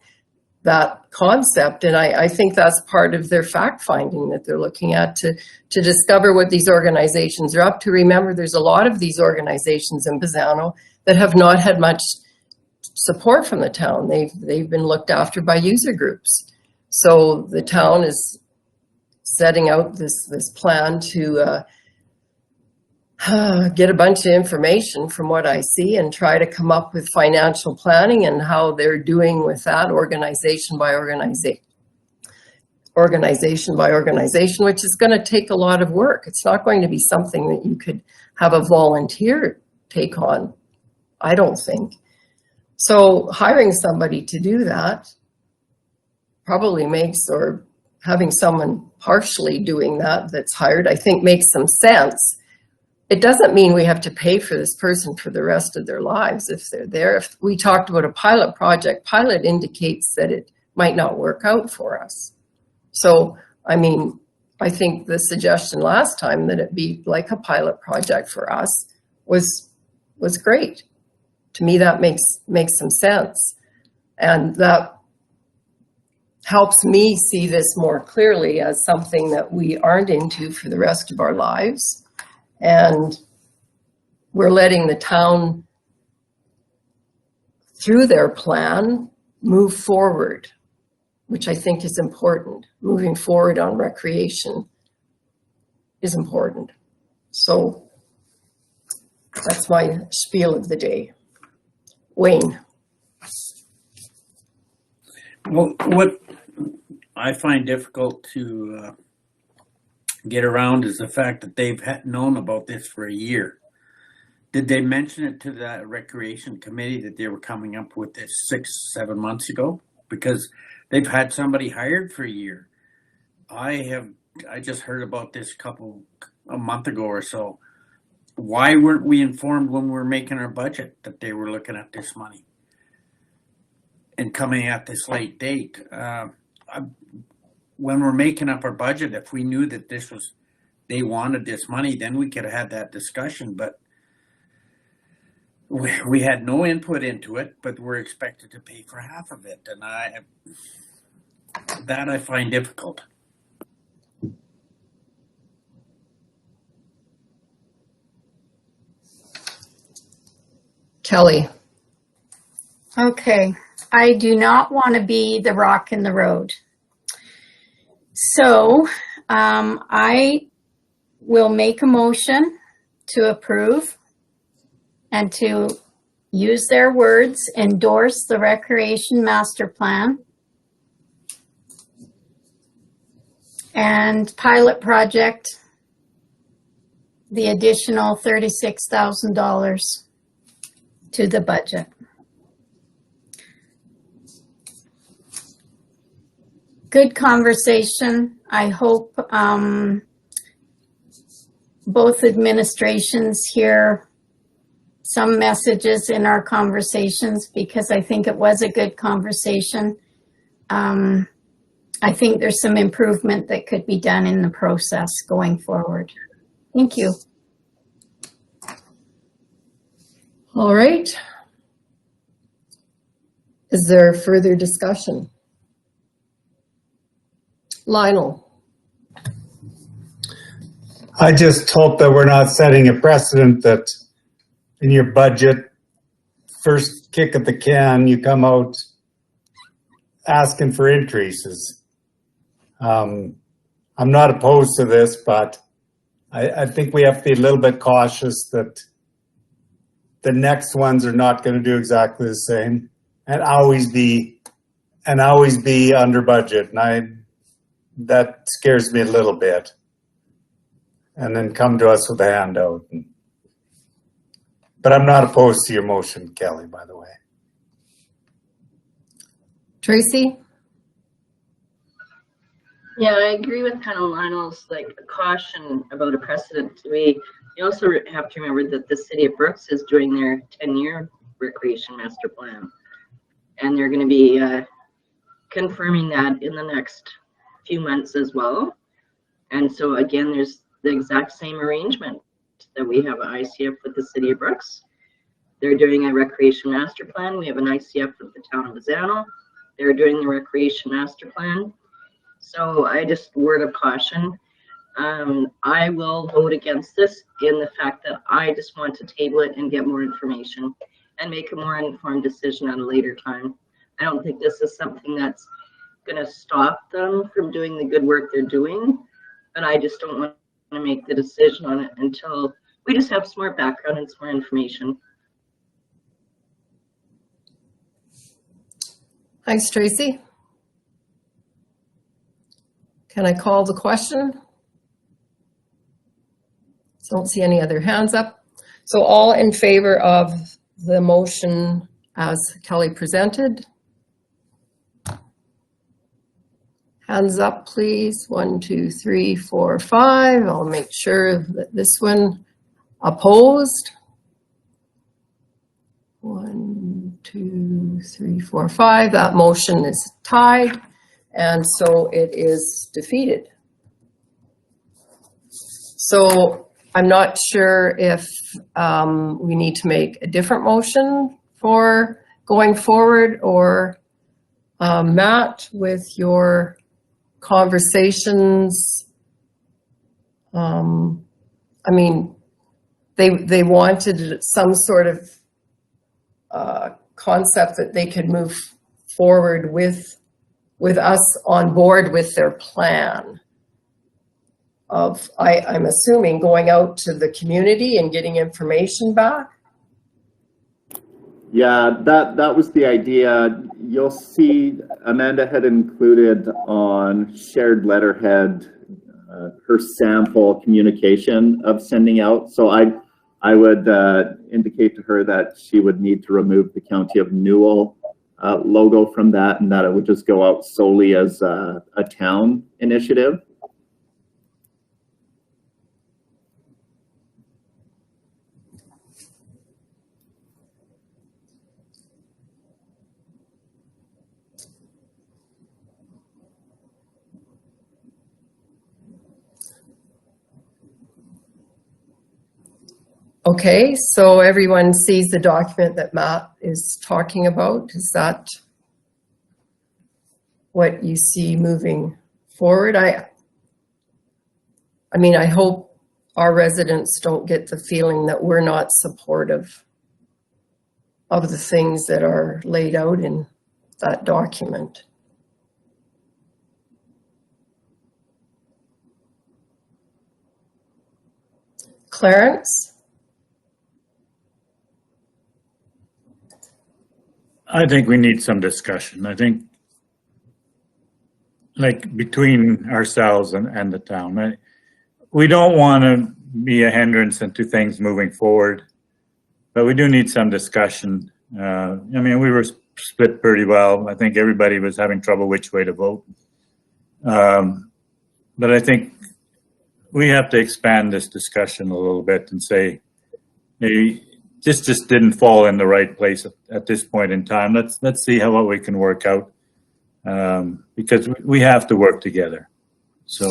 that concept. And I think that's part of their fact finding that they're looking at to discover what these organizations are up to. Remember, there's a lot of these organizations in Bassano that have not had much support from the town. They've been looked after by user groups. So the town is setting out this plan to get a bunch of information from what I see and try to come up with financial planning and how they're doing with that organization by organization, which is going to take a lot of work. It's not going to be something that you could have a volunteer take on, I don't think. So hiring somebody to do that probably makes, or having someone partially doing that that's hired, I think makes some sense. It doesn't mean we have to pay for this person for the rest of their lives if they're there. If we talked about a pilot project, pilot indicates that it might not work out for us. So, I mean, I think the suggestion last time that it be like a pilot project for us was great. To me, that makes some sense. And that helps me see this more clearly as something that we aren't into for the rest of our lives. And we're letting the town, through their plan, move forward, which I think is important. Moving forward on recreation is important. So that's my spiel of the day. Wayne. Well, what I find difficult to get around is the fact that they've known about this for a year. Did they mention it to the recreation committee that they were coming up with this 6-7 months ago? Because they've had somebody hired for a year. I just heard about this a month ago or so. Why weren't we informed when we were making our budget that they were looking at this money and coming at this late date? When we're making up our budget, if we knew that they wanted this money, then we could have had that discussion. But we had no input into it, but we're expected to pay for half of it, and I find difficult. Kelly. Okay. I do not want to be the rock in the road. So I will make a motion to approve and to use their words, endorse the Recreation Master Plan and pilot project, the additional $36,000 to the budget. Good conversation. I hope both administrations hear some messages in our conversations, because I think it was a good conversation. I think there's some improvement that could be done in the process going forward. Thank you. All right. Is there further discussion? Lionel. I just hope that we're not setting a precedent that in your budget, first kick at the can, you come out asking for increases. I'm not opposed to this, but I think we have to be a little bit cautious that the next ones are not going to do exactly the same and always be under budget. And that scares me a little bit. And then come to us with a handout. But I'm not opposed to your motion, Kelly, by the way. Tracy? Yeah, I agree with kind of Lionel's caution about a precedent. You also have to remember that the city of Brooks is doing their 10-year recreation master plan, and they're going to be confirming that in the next few months as well. And so again, there's the exact same arrangement that we have an ICF with the city of Brooks. They're doing a recreation master plan. We have an ICF with the town of Bassano. They're doing the recreation master plan. So I just, word of caution, I will vote against this in the fact that I just want to table it and get more information and make a more informed decision at a later time. I don't think this is something that's going to stop them from doing the good work they're doing, but I just don't want to make the decision on it until we just have some more background and some more information. Thanks, Tracy. Can I call the question? Don't see any other hands up. So all in favor of the motion as Kelly presented? Hands up, please. 1, 2, 3, 4, 5. I'll make sure that this one opposed. 1, 2, 3, 4, 5. That motion is tied, and so it is defeated. So I'm not sure if we need to make a different motion for going forward, or Matt, with your conversations, I mean, they wanted some sort of concept that they could move forward with us on board with their plan of, I'm assuming, going out to the community and getting information back. Yeah, that was the idea. You'll see Amanda had included on shared letterhead her sample communication of sending out. So I would indicate to her that she would need to remove the County of Newell logo from that, and that it would just go out solely as a town initiative. Okay, so everyone sees the document that Matt is talking about. Is that what you see moving forward? I mean, I hope our residents don't get the feeling that we're not supportive of the things that are laid out in that document. Clarence? I think we need some discussion. I think, like, between ourselves and the town. We don't want to be a hindrance into things moving forward, but we do need some discussion. I mean, we were split pretty well. I think everybody was having trouble which way to vote. But I think we have to expand this discussion a little bit and say, hey, this just didn't fall in the right place at this point in time. Let's see what we can work out, because we have to work together. So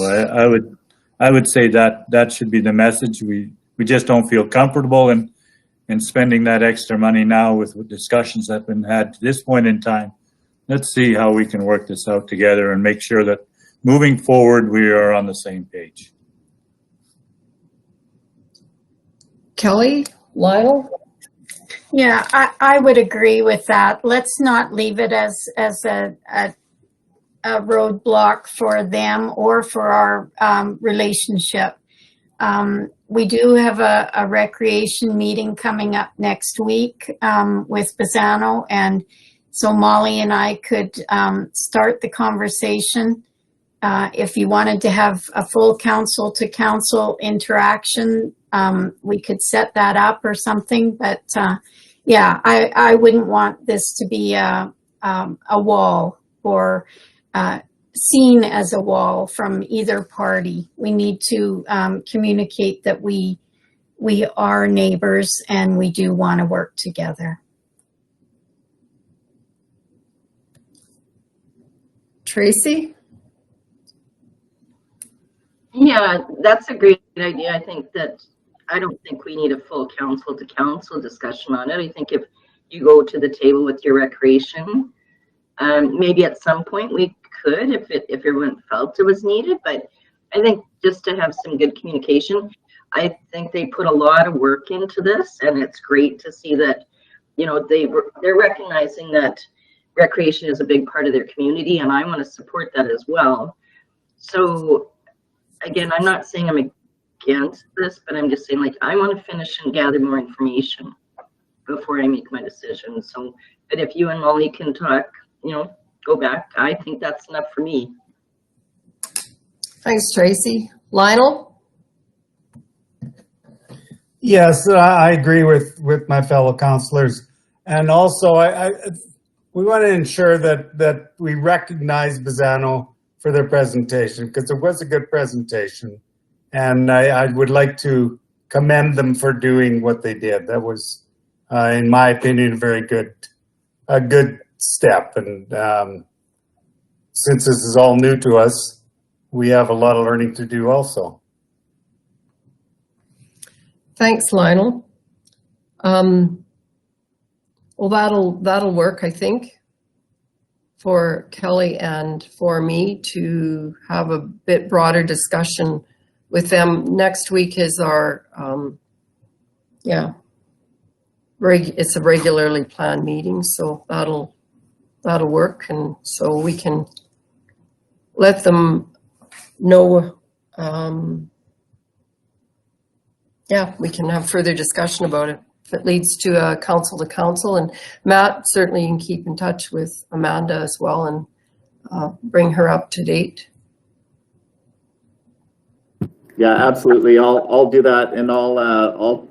I would say that should be the message. We just don't feel comfortable in spending that extra money now with discussions that have been had to this point in time. Let's see how we can work this out together and make sure that moving forward we are on the same page. Kelly? Lionel? Yeah, I would agree with that. Let's not leave it as a roadblock for them or for our relationship. We do have a recreation meeting coming up next week with Bassano, and so Molly and I could start the conversation. If you wanted to have a full council to council interaction, we could set that up or something. But yeah, I wouldn't want this to be a wall or seen as a wall from either party. We need to communicate that we are neighbors and we do want to work together. Tracy? Yeah, that's a great idea. I don't think we need a full council to council discussion on it. I think if you go to the table with your recreation, maybe at some point we could, if everyone felt it was needed, but I think just to have some good communication. I think they put a lot of work into this, and it's great to see that, you know, they're recognizing that recreation is a big part of their community, and I want to support that as well. So again, I'm not saying I'm against this, but I'm just saying, like, I want to finish and gather more information before I make my decision. So, but if you and Molly can talk, you know, go back, I think that's enough for me. Thanks, Tracy. Lionel? Yes, I agree with my fellow councillors. And also, we want to ensure that we recognize Bassano for their presentation, because it was a good presentation. And I would like to commend them for doing what they did. That was, in my opinion, a good step. And since this is all new to us, we have a lot of learning to do also. Thanks, Lionel. Well, that'll work, I think, for Kelly and for me to have a bit broader discussion with them. Next week is our, it's a regularly planned meeting, so that'll work, and so we can let them know. We can have further discussion about it if it leads to a council to council. And Matt, certainly you can keep in touch with Amanda as well and bring her up to date. Yeah, absolutely. I'll do that, and I'll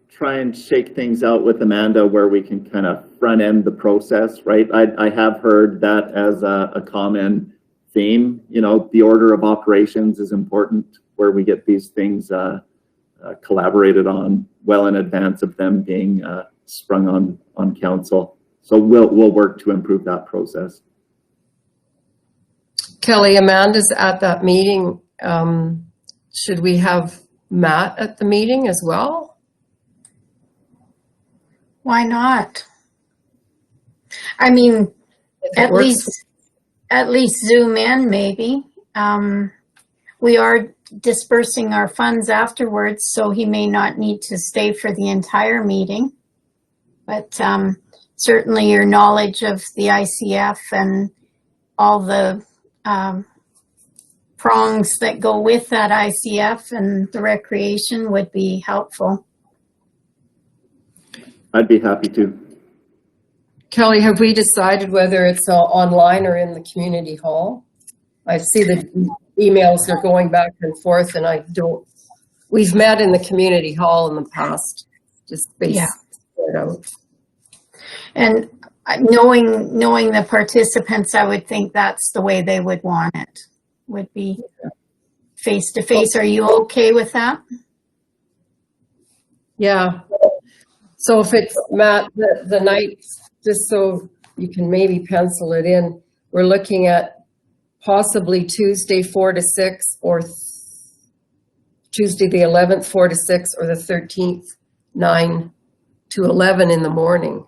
try and shake things out with Amanda where we can kind of front end the process, right? I have heard that as a common theme. You know, the order of operations is important, where we get these things collaborated on well in advance of them being sprung on council. So we'll work to improve that process. Kelly, Amanda's at that meeting. Should we have Matt at the meeting as well? Why not? I mean, at least zoom in, maybe. We are dispersing our funds afterwards, so he may not need to stay for the entire meeting. But certainly your knowledge of the ICF and all the prongs that go with that ICF and the recreation would be helpful. I'd be happy to. Kelly, have we decided whether it's online or in the community hall? I see the emails are going back and forth, and we've met in the community hall in the past, just based it out. And knowing the participants, I would think that's the way they would want it, would be face to face. Are you okay with that? Yeah. So if it's, Matt, the night, just so you can maybe pencil it in, we're looking at possibly Tuesday 4 to 6, or Tuesday the 11th 4 to 6, or the 13th 9 to 11 in the morning.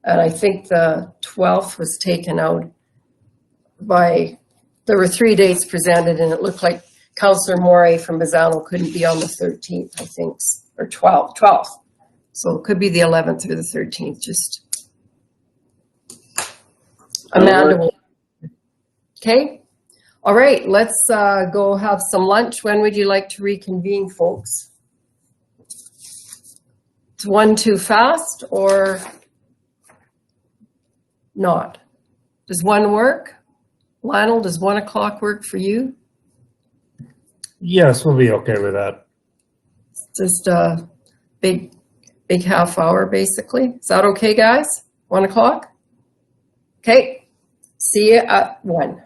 And I think the 12th was taken out there were 3 dates presented, and it looked like Councillor Morey from Bassano couldn't be on the 13th, I think, or 12th. So it could be the 11th or the 13th, just. Amanda will. Okay. All right, let's go have some lunch. When would you like to reconvene, folks? Is one too fast or not? Does one work? Lionel, does 1 o'clock work for you? Yes, we'll be okay with that. Just a big half hour, basically. Is that okay, guys? 1 o'clock? Okay. See you at 1.